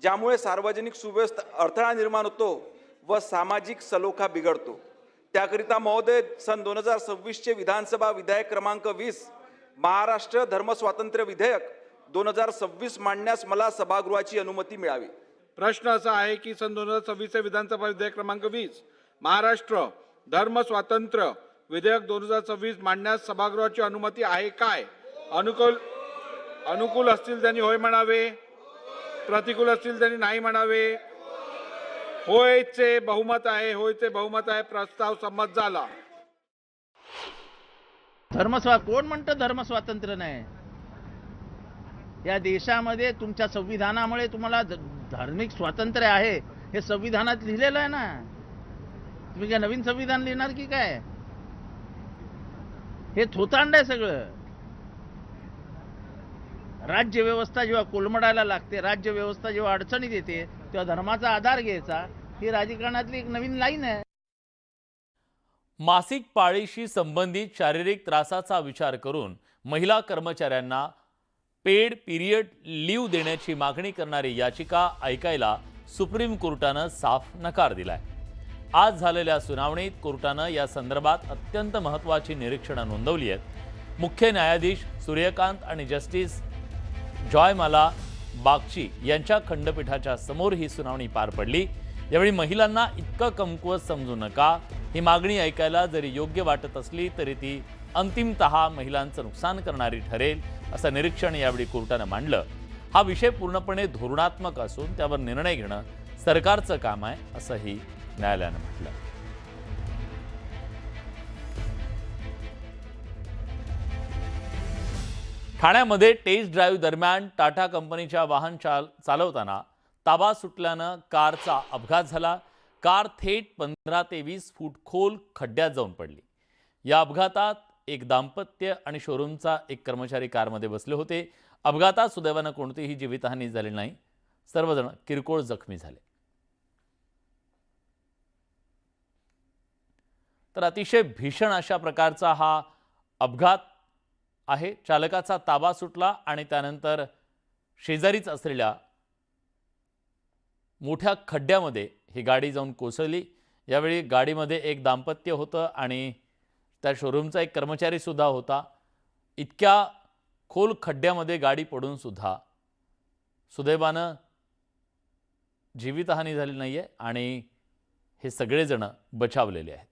ज्यामुळे सार्वजनिक सुव्यवस्थेत अडथळा निर्माण होतो व सामाजिक सलोखा बिघडतो. त्याकरिता महोदय, सन 2026चे विधानसभा विधेयक क्रमांक 20 महाराष्ट्र धर्म स्वातंत्र्य विधेयक 2026 मांडण्यास मला सभागृहाची अनुमती मिळावी. प्रश्न असा आहे की सन 2026चे विधानसभा विधेयक क्रमांक 20 महाराष्ट्र धर्म स्वातंत्र्य विधेयक 2026 मांडण्यास सभागृहाची अनुमती आहे काय? अनुकूल असतील त्यांनी होय म्हणावे, प्रतिकूल असतील त्यांनी नाही म्हणावे. होयचे बहुमत आहे, होयचे बहुमत आहे. प्रस्ताव संमत झाला. कोण म्हणतं धर्म स्वातंत्र्य नाही? या देशामध्ये तुमच्या संविधानामुळे तुम्हाला धार्मिक स्वातंत्र्य आहे हे संविधानात लिहिलेलं आहे ना. तुम्ही काय नवीन संविधान लिहिणार की काय? हे थोतांड आहे सगळं. राज्यव्यवस्था जेव्हा कोलमडायला लागते, राज्यव्यवस्था जेव्हा अडचणीत येते, तेव्हा धर्माचा आधार घ्यायचा, ही राजकारणातली एक नवीन लाईन आहे. मासिक पाळीशी संबंधित शारीरिक त्रासाचा विचार करून महिला कर्मचाऱ्यांना पेड पिरियड लीव देण्याची मागणी करणारी याचिका ऐकायला सुप्रीम कोर्टानं साफ नकार दिलाय. आज झालेल्या सुनावणीत कोर्टानं या संदर्भात अत्यंत महत्त्वाची निरीक्षणं नोंदवली आहेत. मुख्य न्यायाधीश सूर्यकांत आणि जस्टिस जॉयमाला बागची यांच्या खंडपीठाच्या समोर ही सुनावणी पार पडली. यावेळी महिलांना इतकं कमकुवत समजू नका, ही मागणी ऐकायला जरी योग्य वाटत असली तरी ती अंतिमतः महिलांचं नुकसान करणारी ठरेल, असं निरीक्षण यावेळी कोर्टानं मांडलं. हा विषय पूर्णपणे धोरणात्मक असून त्यावर निर्णय घेणं सरकारचं काम आहे, असंही न्यायालयानं म्हटलं. ठाण्यामध्ये टेस्ट ड्राईव्ह दरम्यान टाटा कंपनीच्या वाहन चालवताना ताबा सुटल्यानं कारचा अपघात झाला. कार थेट 15 ते 20 फूट खोल खड्ड्यात जाऊन पडली. या अपघातात एक दाम्पत्य आणि शोरूमचा एक कर्मचारी कारमध्ये बसले होते. अपघातात सुदैवानं कोणतीही जीवितहानी झाली नाही. सर्वजण किरकोळ जखमी झाले. तर अतिशय भीषण अशा प्रकारचा हा अपघात आहे. चालकाचा ताबा सुटला आणि त्यानंतर शेजारीच असलेल्या मोठ्या खड्ड्यामध्ये ही गाडी जाऊन कोसळली. यावेळी गाडीमध्ये एक दाम्पत्य होतं आणि त्या शोरूमचा एक कर्मचारी सुद्धा होता. इतक्या खोल खड्ड्यामध्ये गाडी पडून सुद्धा सुदैवानं जीवितहानी झाली नाहीये आणि हे सगळेजण बचावलेले आहेत.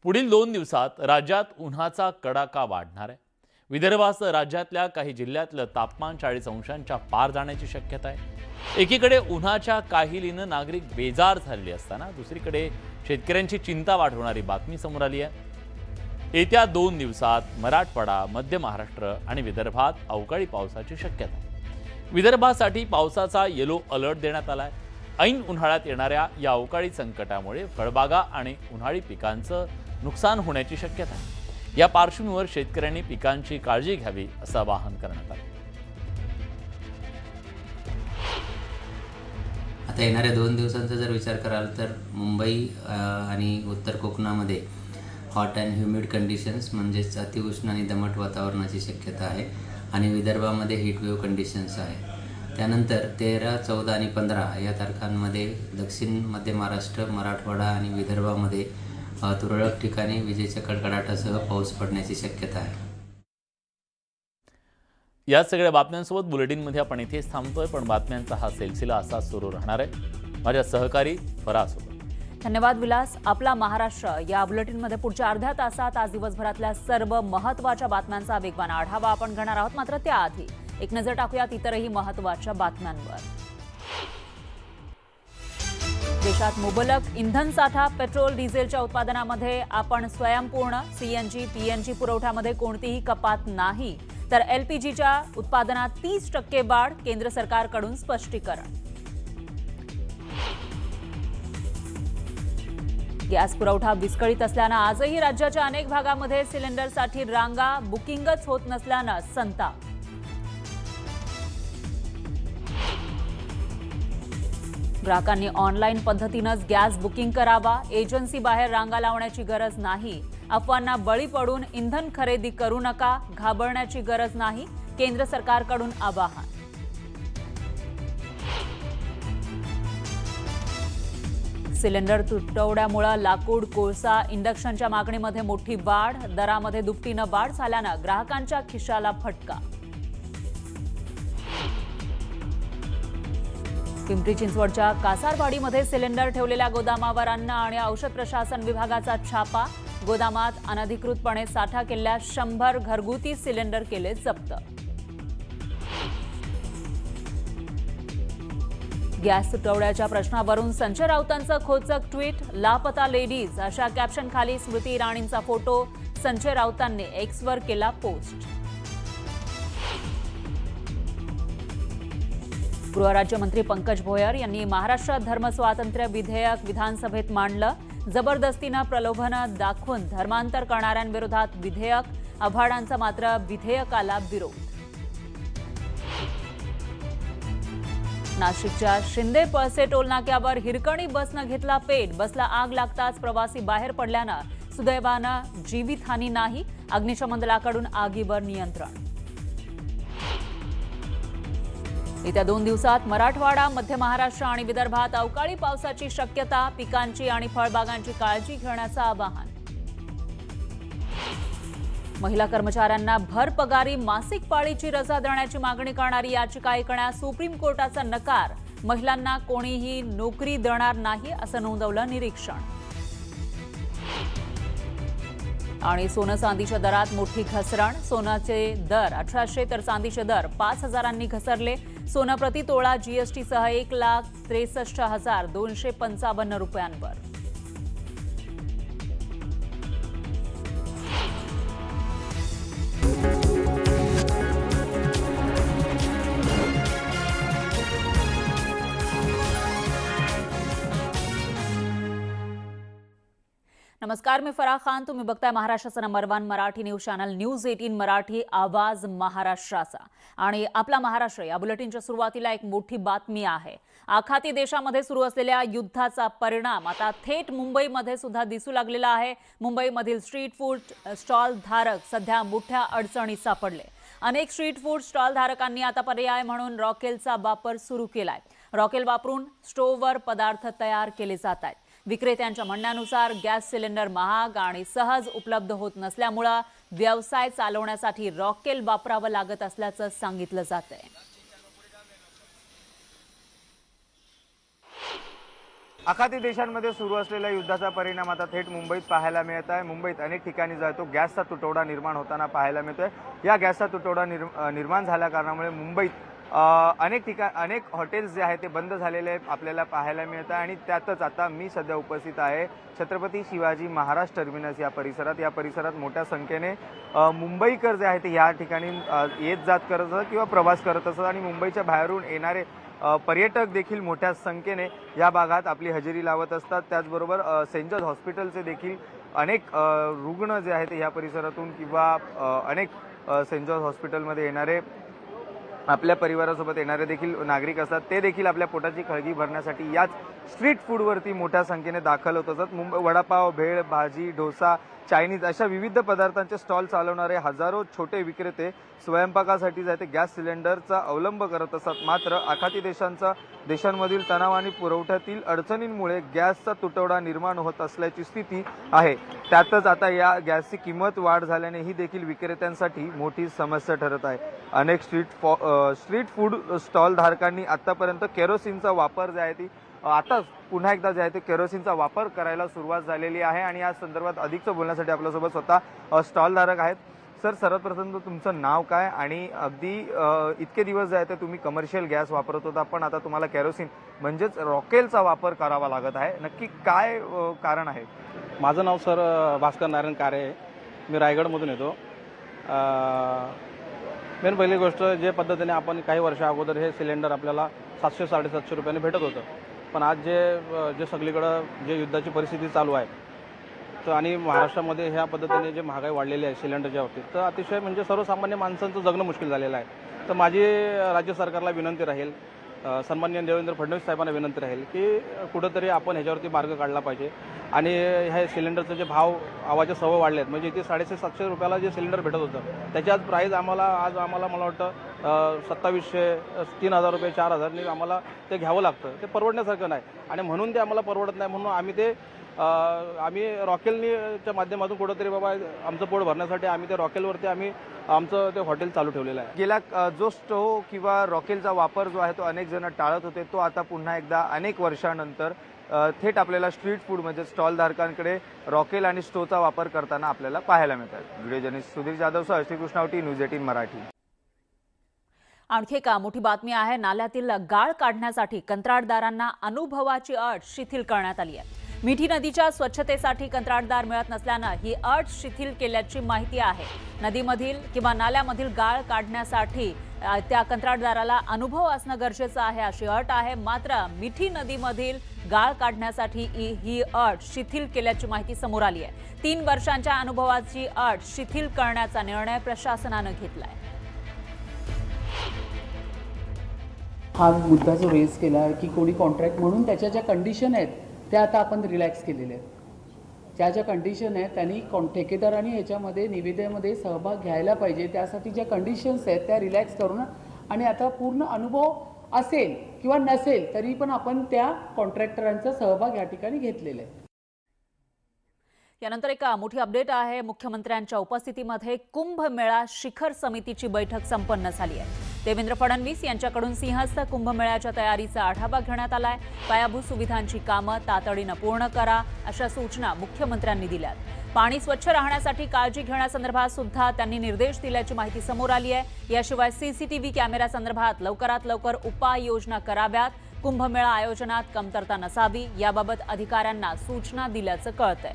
पुढील 2 दिवसात राज्यात उन्हाचा कडाका वाढणार आहे. विदर्भासह राज्यातल्या काही जिल्ह्यातलं तापमान 40 अंशांच्या पार जाण्याची शक्यता आहे। एकीकडे उन्हाच्या काहिलीनं नागरिक बेजार झालेले असताना दुसरीकडे शेतकऱ्यांची चिंता वाढवणारी बातमी समोर आली आहे। येत्या 2 दिवसात मराठवाडा, मध्य महाराष्ट्र आणि विदर्भात अवकाळी पावसाची शक्यता आहे। विदर्भासाठी पावसाचा येलो अलर्ट देण्यात आला आहे। ऐन उन्हाळ्यात येणाऱ्या या अवकाळी संकटामुळे फळबागा आणि उन्हाळी पिकांचं नुकसान होण्याची शक्यता आहे। या पार्श्वभूमीवर शेतकऱ्यांनी पिकांची काळजी घ्यावी असं आवाहन करण्यात आलं। आता येणाऱ्या 2 दिवसांचा जर विचार कराल तर मुंबई आणि उत्तर कोकणामध्ये हॉट अँड ह्युमिड कंडिशन्स म्हणजेच अतिउष्ण आणि दमट वातावरणाची शक्यता आहे आणि विदर्भामध्ये हीटवेव्ह कंडिशन्स आहे। त्यानंतर 13, 14 आणि 15 या तारखांमध्ये दक्षिण मध्य महाराष्ट्र, मराठवाडा आणि विदर्भामध्ये तुरळक ठिकाणी विजेच्या कडकडाटासह पाऊस पडण्याची शक्यता आहे। या सगळ्या बातम्यांसोबत बुलेटिनमध्ये आपण इथेच थांबतोय, पण बातम्यांचा हा सिलसिला असाच सुरू राहणार आहे। माझ्या सहकारी फरासोबत धन्यवाद विलास। आपला महाराष्ट्र या बुलेटिनमध्ये पुढच्या अर्ध्या तासात आज दिवसभरातल्या सर्व महत्त्वाच्या बातम्यांचा वेगवान आढावा आपण घेणार आहोत। मात्र त्याआधी एक नजर टाकूयात इतरही महत्त्वाच्या बातम्यांवर। देशात मुबलक इंधन साठा, पेट्रोल डिझेलच्या उत्पादनामध्ये आपण स्वयंपूर्ण। सीएनजी, पीएनजी पुरवठ्यामध्ये कोणतीही कपात नाही, तर एलपीजीच्या उत्पादनात 30% वाढ, केंद्र सरकारकडून स्पष्टीकरण। गॅस पुरवठा विस्कळीत असल्यानं आजही राज्याच्या अनेक भागामध्ये सिलेंडरसाठी रांगा, बुकिंगच होत नसल्यानं संताप। ग्राहकांनी ऑनलाईन पद्धतीनंच गॅस बुकिंग करावा, एजन्सी बाहेर रांगा लावण्याची गरज नाही। अफवांना बळी पडून इंधन खरेदी करू नका, घाबरण्याची गरज नाही, केंद्र सरकारकडून आवाहन। सिलेंडर तुटवड्यामुळे लाकूड, कोळसा, इंडक्शनच्या मागणीमध्ये मोठी वाढ, दरामध्ये दुपटीनं वाढ झाल्यानं ग्राहकांच्या खिशाला फटका। पिंपरी चिंचवडच्या कासारवाडीमध्ये सिलेंडर ठेवलेल्या गोदामावर अन्न आणि औषध प्रशासन विभागाचा छापा, गोदामात अनधिकृतपणे साठा केलेल्या 100 घरगुती सिलेंडर केले जप्त। गॅस तुटवड्याच्या प्रश्नावरून संजय राऊतांचं खोचक ट्विट, लापता लेडीज अशा कॅप्शन खाली स्मृती इराणींचा फोटो संजय राऊतांनी एक्सवर केला पोस्ट। गृहराज्यमंत्री पंकज भोयर यांनी महाराष्ट्रात धर्मस्वातंत्र्य विधेयक विधानसभेत मांडलं, जबरदस्तीनं प्रलोभनं दाखवून धर्मांतर करणाऱ्यांविरोधात विधेयक, आव्हाडांचा मात्र विधेयकाला विरोध। नाशिकच्या शिंदे पळसे टोलनाक्यावर हिरकणी बसनं घेतला पेट, बसला आग लागताच प्रवासी बाहेर पडल्यानं सुदैवानं जीवितहानी नाही, अग्निशमन दलाकडून आगीवर नियंत्रण। येत्या 2 दिवसात मराठवाडा, मध्य महाराष्ट्र आणि विदर्भात अवकाळी पावसाची शक्यता, पिकांची आणि फळबागांची काळजी घेण्याचं आवाहन। महिला कर्मचाऱ्यांना भर पगारी मासिक पाळीची रजा देण्याची मागणी करणारी याचिका ऐकण्यास सुप्रीम कोर्टाचा नकार, महिलांना कोणीही नोकरी देणार नाही असं नोंदवलं निरीक्षण। आणि सोनं चांदीच्या दरात मोठी घसरण, सोन्याचे दर 1800 तर चांदीचे दर 5000 घसरले। सोनं प्रति तोळा जीएसटीसह 1,63,255 रुपयांवर। नमस्कार, मी फराह खान, तुम्ही बघताय महाराष्ट्राचा number 1 Marathi news channel news 18 Marathi, आवाज महाराष्ट्राचा। आणि आपला महाराष्ट्र या बुलेटिनच्या सुरुवातीला एक मोठी बातमी आहे। आखाती देशामध्ये सुरू असलेल्या युद्धाचा परिणाम आता थेट मुंबईमध्ये सुद्धा दिसू लागलेला आहे। मुंबईमधील स्ट्रीट फूड स्टॉल धारक सध्या मोठ्या अडचणीत सापडले। अनेक स्ट्रीट फूड स्टॉल धारकांनी आता पर्याय म्हणून रॉकेलचा वापर सुरू केलाय। रॉकेल वापरून स्टोव्हवर पदार्थ तयार केले जात आहेत। विक्रेत्यांच्या म्हणण्यानुसार गॅस सिलेंडर महाग आणि सहज उपलब्ध होत नसल्यामुळे व्यवसाय चालवण्यासाठी रॉकेल वापरावं लागत असल्याचं सांगितलं जातंय। आखाती देशांमध्ये सुरू असलेल्या युद्धाचा परिणाम आता थेट मुंबईत पाहायला मिळत आहे. मुंबईत अनेक ठिकाणी जो आहे तो गॅसचा तुटवडा निर्माण होताना पाहायला मिळतोय. या गॅसचा तुटवडा निर्माण झाल्या कारणामुळे मुंबईत अनेक हॉटेल्स जे आहेत ते बंद झालेले आपल्याला पाहायला मिळत आहे. आणि त्यातच आता मी सध्या उपस्थित आहे छत्रपती शिवाजी महाराज टर्मिनस या परिसरात मोठ्या संख्येने मुंबईकर जे आहेत ते या ठिकाणी येत जात करत असतात किंवा प्रवास करत असतात आणि मुंबईच्या बाहेरून येणारे पर्यटक देखील मोठ्या संख्येने या भागात आपली हजेरी लावत असतात. त्याचबरोबर सेंट जॉर्ज हॉस्पिटलचे देखील अनेक रुग्ण जे आहेत या परिसरातून किंवा अनेक सेंट जॉर्ज हॉस्पिटलमध्ये येणारे आपल्या परिवारासोबत येणारे देखील नागरिक असतात. ते देखील आपल्या पोटाची खळगी भरण्यासाठी याच स्ट्रीट फूडवरती मोठ्या संख्येने दाखल होत असतात. वडापाव, भेळ, भाजी, डोसा, चायनीज अशा विविध पदार्थांचे स्टॉल चालवणारे हजारो छोटे विक्रेते स्वयंपाकासाठी जे ते गॅस सिलेंडरचा अवलंब करत असतात. मात्र आखाती देशांमधील तणाव आणि पुरवठ्यातील अडचणींमुळे गॅसचा तुटवडा निर्माण होत असल्याची स्थिती आहे. त्यातच आता या गॅसची किंमत वाढ झाल्याने ही देखील विक्रेत्यांसाठी मोठी समस्या ठरत आहे. अनेक स्ट्रीट फूड स्टॉल धारकांनी आतापर्यंत केरोसिनचा वापर जे आहे ती आता पुन्हा एकदा जे आहे ते केरोसिनचा वापर करायला सुरुवात झालेली आहे. आणि या संदर्भात अधिकचं बोलण्यासाठी आपल्यासोबत स्वतः स्टॉल धारक आहेत. सर, सर्वप्रथम तुमचं नाव काय आणि अगदी इतके दिवस जे आहे ते तुम्ही कमर्शियल गॅस वापरत होता पण आता तुम्हाला केरोसिन म्हणजेच रॉकेलचा वापर करावा लागत आहे, नक्की काय कारण आहे? माझं नाव सर भास्कर नारायण कारे आहे. मी रायगडमधून येतो. मेन पहिली गोष्ट जे पद्धतीने आपण काही वर्षा अगोदर हे सिलेंडर आपल्याला 700-750 रुपयाने भेटत होतं, पण आज जे सगळीकडं जे युद्धाची परिस्थिती चालू आहे तर आणि महाराष्ट्रामध्ये ह्या पद्धतीने जे महागाई वाढलेली आहे सिलेंडरच्या बाबतीत तर अतिशय म्हणजे सर्वसामान्य माणसांचं जगणं मुश्किल झालेलं आहे. तर माझी राज्य सरकारला विनंती राहील, सन्माननीय देवेंद्र फडणवीस साहेबांना विनंती राहील की कुठंतरी आपण ह्याच्यावरती मार्ग काढला पाहिजे. आणि हे सिलेंडरचे जे भाव आवाचे सवय वाढले आहेत, म्हणजे इथे 650-700 रुपयाला जे सिलेंडर भेटत होतं त्याची आज प्राईस आम्हाला मला वाटतं 2700-3000 रुपये 4000 आम्हाला ते घ्यावं लागतं. ते परवडण्यासारखं नाही आणि म्हणून ते आम्हाला परवडत नाही म्हणून आम्ही रॉकेलच्या माध्यमातून कुठंतरी बाबा आमचं पोट भरण्यासाठी आम्ही ते रॉकेलवरती आमचं ते हॉटेल चालू ठेवलेलं आहे. गेला जो स्टोव्ह किंवा रॉकेलचा वापर जो आहे तो अनेक जण टाळत होते, तो आता पुन्हा एकदा अनेक वर्षानंतर थेट आपल्याला स्ट्रीट फूड म्हणजे स्टॉल धारकांकडे रॉकेल आणि स्टोव्हचा वापर करताना आपल्याला पाहायला मिळतात. व्हिडिओ जर्नलिस्ट सुधीर जाधवसह श्रीकृष्णावटी, न्यूज 18 मराठी. आणखी एक मोठी बातमी आहे. नाल्यातील गाळ काढण्यासाठी कंत्राटदारांना अनुभवाची अट शिथिल करण्यात आली आहे. मिठी नदीच्या स्वच्छतेसाठी कंत्राटदार मिळत नसल्यानं ही अट शिथिल केल्याची माहिती आहे. नदीमधील किंवा नाल्यामधील गाळ काढण्यासाठी त्या कंत्राटदाराला अनुभव असणं गरजेचं आहे अशी अट आहे. मात्र मिठी नदीमधील गाळ काढण्यासाठी ही अट शिथिल केल्याची माहिती समोर आली आहे. 3 वर्षांच्या अनुभवाची अट शिथिल करण्याचा निर्णय प्रशासनानं घेतलाय. हा मुद्दा जो रेज केला की कोणी कॉन्ट्रॅक्ट म्हणून त्याच्या ज्या कंडिशन आहेत त्या आता आपण रिलॅक्स केलेल्या आहेत. ज्या कंडिशन आहेत त्यांनी ठेकेदारांनी याच्यामध्ये निविदेमध्ये सहभाग घ्यायला पाहिजे. त्यासाठी ज्या कंडिशन्स आहेत त्या रिलॅक्स करून आणि आता पूर्ण अनुभव असेल किंवा नसेल तरी पण आपण त्या कॉन्ट्रॅक्टरांचा सहभाग या ठिकाणी घेतलेला आहे. यानंतर एक मोठी अपडेट आहे. मुख्यमंत्र्यांच्या उपस्थितीमध्ये कुंभमेळा शिखर समितीची बैठक संपन्न झाली आहे. देवेंद्र फडणवीस यांच्याकडून सिंहस्थ कुंभमेळ्याच्या तयारीचा आढावा घेण्यात आलाय. पायाभूत सुविधांची कामं तातडीनं पूर्ण करा अशा सूचना मुख्यमंत्र्यांनी दिल्यात. पाणी स्वच्छ राहण्यासाठी काळजी घेण्यासंदर्भात सुद्धा त्यांनी निर्देश दिल्याची माहिती समोर आली आहे. याशिवाय CCTV कॅमेऱ्यासंदर्भात लवकरात लवकर उपाययोजना कराव्यात. कुंभमेळा आयोजनात कमतरता नसावी याबाबत अधिकाऱ्यांना सूचना दिल्याचं कळतंय.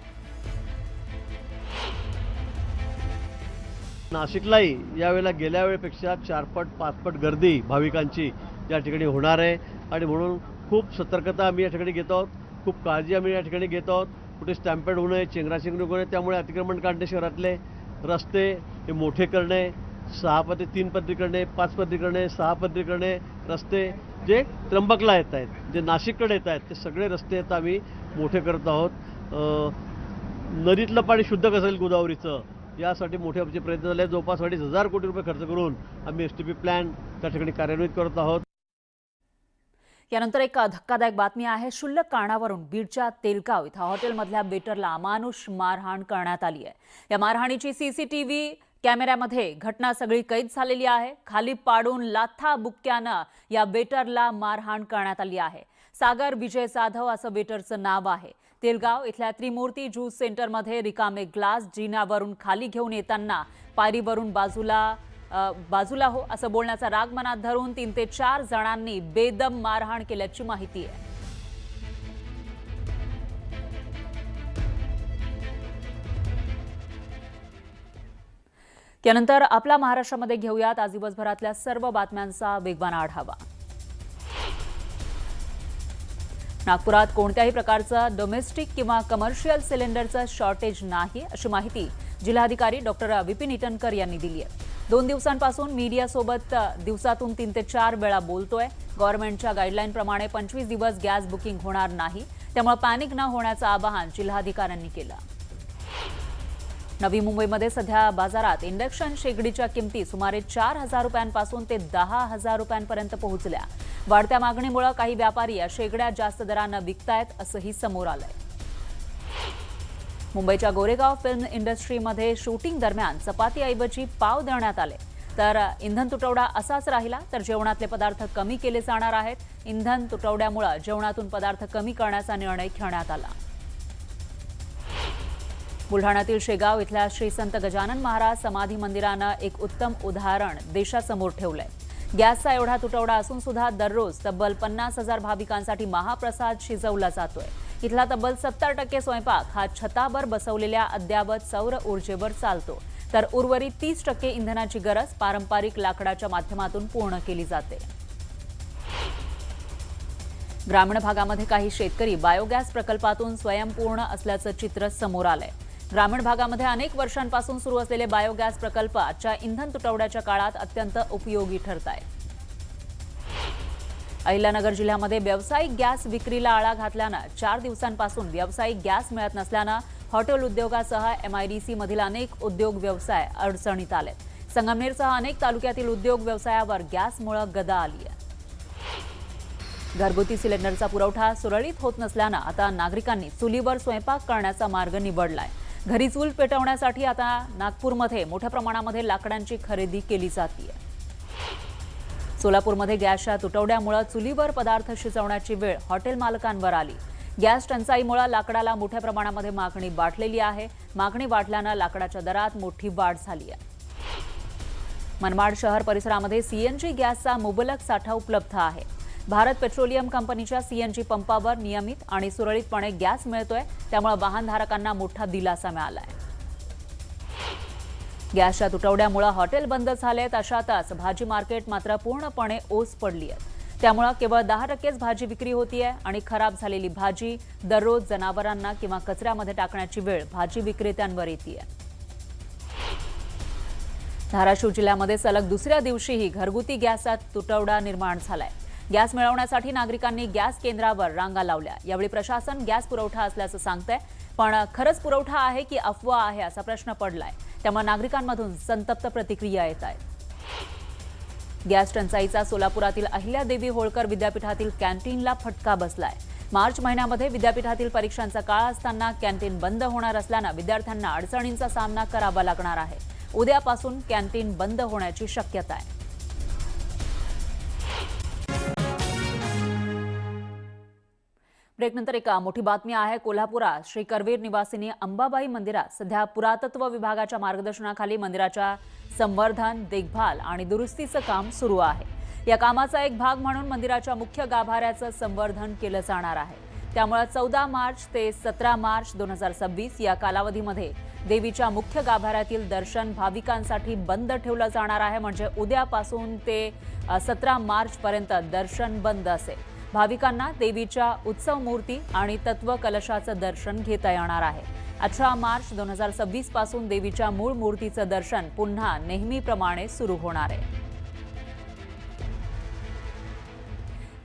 नाशिकलाही यावेळेला गेल्या वेळेपेक्षा 4-5 पट गर्दी भाविकांची या ठिकाणी होणार आहे आणि म्हणून खूप सतर्कता आम्ही या ठिकाणी घेत आहोत. खूप काळजी आम्ही या ठिकाणी घेत आहोत. कुठे स्टॅम्पेड होऊ नये, चेंगराचेंगरी होऊ नये. त्यामुळे अतिक्रमण काढणे, शहरातले रस्ते हे मोठे करणे, 3 पदरी करणे, 5 पदरी करणे, 6 पदरी करणे, रस्ते जे त्र्यंबकला येत आहेत, जे नाशिककडे येत आहेत ते सगळे रस्ते आता आम्ही मोठे करत आहोत. नदीतलं पाणी शुद्ध कसं होईल गोदावरीचं यासाठी मोठे आमचे प्रयत्न झाले. जवळपास 2,500 कोटी रुपये खर्च करून आम्ही STP प्लॅन त्या ठिकाणी कार्यान्वित करत आहोत. यानंतर एक धक्कादायक बातमी आहे. क्षुल्लक कारणावरून बीडच्या तेलगाव इथं हॉटेलमधल्या वेटरला अमानुष मारहाण करण्यात आली आहे. या मारहाणीची CCTV कॅमेऱ्यामध्ये घटना सगळी कैद झालेली आहे. खाली पाडून लाथा बुक्क्यानं या वेटरला मारहाण करण्यात आली आहे. सागर विजय जाधव असं वेटरचं नाव आहे. तेलगाव इथल्या त्रिमूर्ती ज्यूस सेंटरमध्ये रिकामे ग्लास जिन्यावरून खाली घेऊन येताना पायरीवरून बाजूला हो असं बोलण्याचा राग मनात धरून 3 ते 4 जणांनी बेदम मारहाण केल्याची माहिती आहे. यानंतर आपला महाराष्ट्रामध्ये घेऊयात आज दिवसभरातल्या सर्व बातम्यांचा वेगवान आढावा. नागपुरात कोणत्याही प्रकारचं डोमेस्टिक किंवा कमर्शियल सिलेंडरचं शॉर्टेज नाही अशी माहिती जिल्हाधिकारी डॉक्टर विपिन इटनकर यांनी दिली आहे. 2 दिवसांपासून मीडियासोबत दिवसातून 3 ते 4 वेळा बोलतोय. गव्हर्नमेंटच्या गाईडलाईनप्रमाणे 25 दिवस गॅस बुकिंग होणार नाही, त्यामुळे पॅनिक न होण्याचं आवाहन जिल्हाधिकाऱ्यांनी केलं. नवी मुंबईमध्ये सध्या बाजारात इंडक्शन शेगडीच्या किमती सुमारे 4,000 रुपयांपासून ते 10,000 रुपयांपर्यंत पोहोचल्या. वाढत्या मागणीमुळे काही व्यापारी या शेगड्या जास्त दरानं विकतायत असंही समोर आलंय. मुंबईच्या गोरेगाव फिल्म इंडस्ट्रीमध्ये शूटिंग दरम्यान चपातीऐवजी पाव देण्यात आले. तर इंधन तुटवडा असाच राहिला तर जेवणातले पदार्थ कमी केले जाणार आहेत. इंधन तुटवड्यामुळे जेवणातून पदार्थ कमी करण्याचा निर्णय घेण्यात आला. बुलढाण्यातील शेगाव इथल्या श्री संत गजानन महाराज समाधी मंदिरानं एक उत्तम उदाहरण देशासमोर ठेवलंय. गॅसचा एवढा तुटवडा असून सुद्धा दररोज तब्बल 50,000 भाविकांसाठी महाप्रसाद शिजवला जातोय. इथला तब्बल 70% स्वयंपाक हा छतावर बसवलेल्या अद्यावत सौर ऊर्जेवर चालतो, तर उर्वरित 30% इंधनाची गरज पारंपरिक लाकडाच्या माध्यमातून पूर्ण केली जाते. ग्रामीण भागामध्ये काही शेतकरी बायोगॅस प्रकल्पातून स्वयंपूर्ण असल्याचं चित्र समोर आलंय. ग्रामीण भागामध्ये अनेक वर्षांपासून सुरू असलेले बायोगॅस प्रकल्प आजच्या इंधन तुटवड्याच्या काळात अत्यंत उपयोगी ठरत आहेत. अहिल्यानगर जिल्ह्यामध्ये व्यावसायिक गॅस विक्रीला आळा घातल्यानं 4 दिवसांपासून व्यावसायिक गॅस मिळत नसल्यानं हॉटेल उद्योगासह MIDC मधील अनेक उद्योग व्यवसाय अडचणीत आलेत. संगमनेरसह अनेक तालुक्यातील उद्योग व्यवसायावर गॅसमुळे गदा आली आहे. घरगुती सिलेंडरचा पुरवठा सुरळीत होत नसल्यानं आता नागरिकांनी चुलीवर स्वयंपाक करण्याचा मार्ग निवडलाय. घरी चूल पेटवण्यासाठी आता नागपूरमध्ये मोठ्या प्रमाणामध्ये लाकडांची खरेदी केली जाते. सोलापूरमध्ये गॅसच्या तुटवड्यामुळे चुलीवर पदार्थ शिजवण्याची वेळ हॉटेल मालकांवर आली. गॅस टंचाईमुळे लाकडाला मोठ्या प्रमाणामध्ये मागणी वाढलेली आहे. मागणी वाढल्यानं लाकडाच्या दरात मोठी वाढ झाली आहे. मनमाड शहर परिसरामध्ये CNG गॅसचा मुबलक साठा उपलब्ध आहे. भारत पेट्रोलियम कंपनीच्या CNG पंपावर नियमित आणि सुरळीतपणे गॅस मिळतोय, त्यामुळे वाहनधारकांना मोठा दिलासा मिळालाय. गॅसच्या तुटवड्यामुळे हॉटेल बंद झालेत. अशातच भाजी मार्केट मात्र पूर्णपणे ओस पडली आहे. त्यामुळे केवळ 10%च भाजी विक्री होतीये आणि खराब झालेली भाजी दररोज जनावरांना किंवा कचऱ्यामध्ये टाकण्याची वेळ भाजी विक्रेत्यांवर येतेय. धाराशिव जिल्ह्यामध्ये सलग दुसऱ्या दिवशीही घरगुती गॅसचा तुटवडा निर्माण झालाय. गॅस मिळवण्यासाठी नागरिकांनी गॅस केंद्रावर रांगा लावल्या. यावेळी प्रशासन गॅस पुरवठा असल्याचं सांगतंय, पण खरंच पुरवठा आहे की अफवा आहे असा प्रश्न पडलाय. त्यामुळे नागरिकांमधून संतप्त प्रतिक्रिया येत आहेत. गॅस टंचाईचा सोलापुरातील अहिल्यादेवी होळकर विद्यापीठातील कॅन्टीनला फटका बसलाय. मार्च महिन्यामध्ये विद्यापीठातील परीक्षांचा काळ असताना कॅन्टीन बंद होणार असल्यानं विद्यार्थ्यांना अडचणींचा सामना करावा लागणार आहे. उद्यापासून कॅन्टीन बंद होण्याची शक्यता आहे. ब्रेकनंतर एक मोठी बातमी आहे. कोल्हापुरात श्री करवीर निवासिनी अंबाबाई मंदिरात सध्या पुरातत्व विभागाच्या मार्गदर्शनाखाली मंदिराच्या संवर्धन, देखभाल आणि दुरुस्तीचं काम सुरू आहे. या कामाचा एक भाग म्हणून मंदिराच्या मुख्य गाभाऱ्याचं संवर्धन केलं जाणार आहे. त्यामुळे 14 मार्च ते 17 मार्च 2026 या कालावधीमध्ये देवीच्या मुख्य गाभाऱ्यातील दर्शन भाविकांसाठी बंद ठेवलं जाणार आहे. म्हणजे उद्यापासून ते 17 मार्च पर्यंत दर्शन बंद असेल. भाविकांना देवीच्या उत्सव मूर्ती आणि तत्व कलशाचं दर्शन घेता येणार आहे. 18 मार्च 2026 पासून देवीच्या मूळ मूर्तीचं दर्शन पुन्हा नेहमीप्रमाणे सुरू होणार आहे.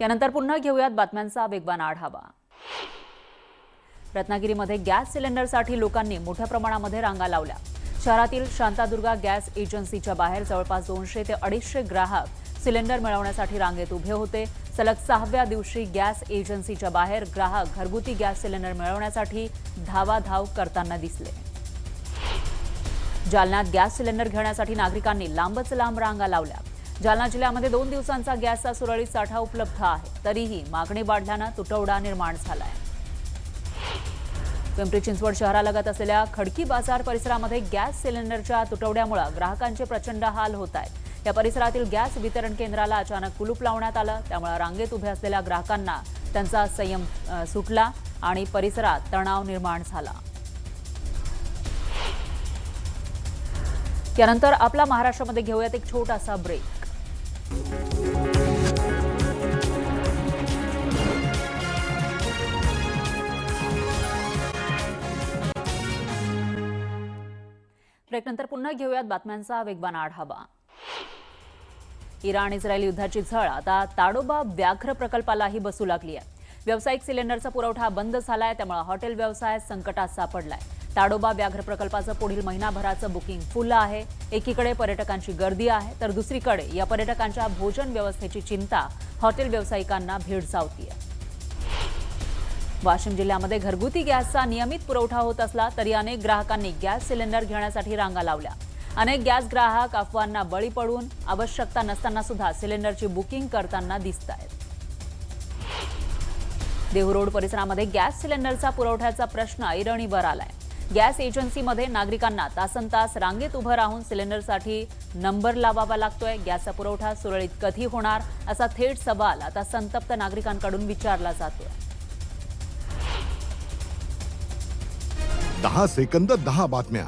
यानंतर पुन्हा घेऊयात बातम्यांचा वेगवान आढावा. रत्नागिरीमध्ये गॅस सिलेंडरसाठी लोकांनी मोठ्या प्रमाणामध्ये रांगा लावल्या. शहरातील शांतादुर्गा गॅस एजन्सीच्या बाहेर जवळपास 200 ते 250 ग्राहक सिलेंडर मिळवण्यासाठी रांगेत उभे होते. सलग 6व्या दिवशी गॅस एजन्सीच्या बाहेर ग्राहक घरगुती गॅस सिलेंडर मिळवण्यासाठी धावाधाव करताना दिसले. जालन्यात गॅस सिलेंडर घेण्यासाठी नागरिकांनी लांबच लांब रांगा लावल्या. जालना जिल्ह्यामध्ये 2 दिवसांचा गॅसचा सुरळीत साठा उपलब्ध आहे. तरीही मागणी वाढल्यानं तुटवडा निर्माण झालाय. पिंपरी चिंचवड शहरालगत असलेल्या खडकी बाजार परिसरामध्ये गॅस सिलेंडरच्या तुटवड्यामुळे ग्राहकांचे प्रचंड हाल होत आहेत. या परिसरातील गॅस वितरण केंद्राला अचानक कुलूप लावण्यात आलं. त्यामुळे रांगेत उभे असलेल्या ग्राहकांना त्यांचा संयम सुटला आणि परिसरात तणाव निर्माण झाला. यानंतर आपला महाराष्ट्रामध्ये घेऊयात एक छोटासा ब्रेक. ब्रेकनंतर पुन्हा घेऊयात बातम्यांचा वेगवान आढावा. इराण इस्रायल युद्धाची झळ आता ताडोबा व्याघ्र प्रकल्पालाही बसू लागली आहे. व्यावसायिक सिलेंडरचा पुरवठा बंद झालाय, त्यामुळे हॉटेल व्यवसाय संकटात सापडलाय. ताडोबा व्याघ्र प्रकल्पाचं पुढील महिनाभराचं बुकिंग फुल आहे. एकीकडे पर्यटकांची गर्दी आहे, तर दुसरीकडे या पर्यटकांच्या भोजन व्यवस्थेची चिंता हॉटेल व्यावसायिकांना भेडसावतीये. वाशिम जिल्ह्यामध्ये घरगुती गॅसचा नियमित पुरवठा होत असला तरी अनेक ग्राहकांनी गॅस सिलेंडर घेण्यासाठी रांगा लावल्या. अनेक गॅस ग्राहक अफवांना बळी पडून आवश्यकता नसताना सुद्धा सिलेंडरची बुकिंग करताना दिसतायत. देहू रोड परिसरामध्ये गॅस सिलेंडरचा पुरवठ्याचा प्रश्न ऐरणीवर आलाय. गॅस एजन्सीमध्ये नागरिकांना तासनतास रांगेत उभं राहून सिलेंडरसाठी नंबर लावावा लागतोय. गॅसचा पुरवठा सुरळीत कधी होणार असा थेट सवाल आता संतप्त नागरिकांकडून विचारला जातोय. 10 सेकंद 10 बातम्या.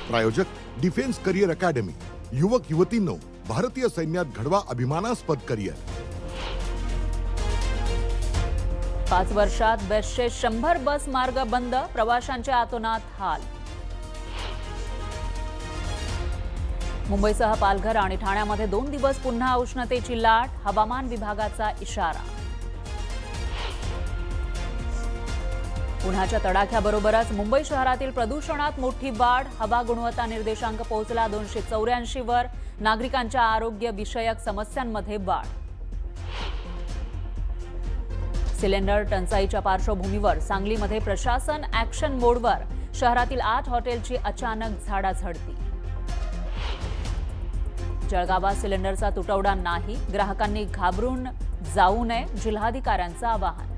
प्रायोजक डिफेन्स करिअर अकॅडमी. युवक युवतींनो, भारतीय सैन्यात घडवा अभिमानास्पद करिअर. 5 वर्षात बेस्टचे 100 बस मार्ग बंद, प्रवाशांचे आतोनात हाल. मुंबईसह पालघर आणि ठाण्यामध्ये 2 दिवस पुन्हा उष्णतेची लाट, हवामान विभागाचा इशारा. उन्हाच्या तडाख्याबरोबरच मुंबई शहरातील प्रदूषणात मोठी वाढ, हवा गुणवत्ता निर्देशांक पोहोचला 284 वर. नागरिकांच्या आरोग्य विषयक समस्यांमध्ये वाढ. सिलेंडर टंचाईच्या पार्श्वभूमीवर सांगलीमध्ये प्रशासन ऍक्शन मोडवर. शहरातील 8 हॉटेलची अचानक झाडाझडती. जळगावात सिलेंडरचा तुटवडा नाही, ग्राहकांनी घाबरून जाऊ नये, जिल्हाधिकाऱ्यांचं आवाहन.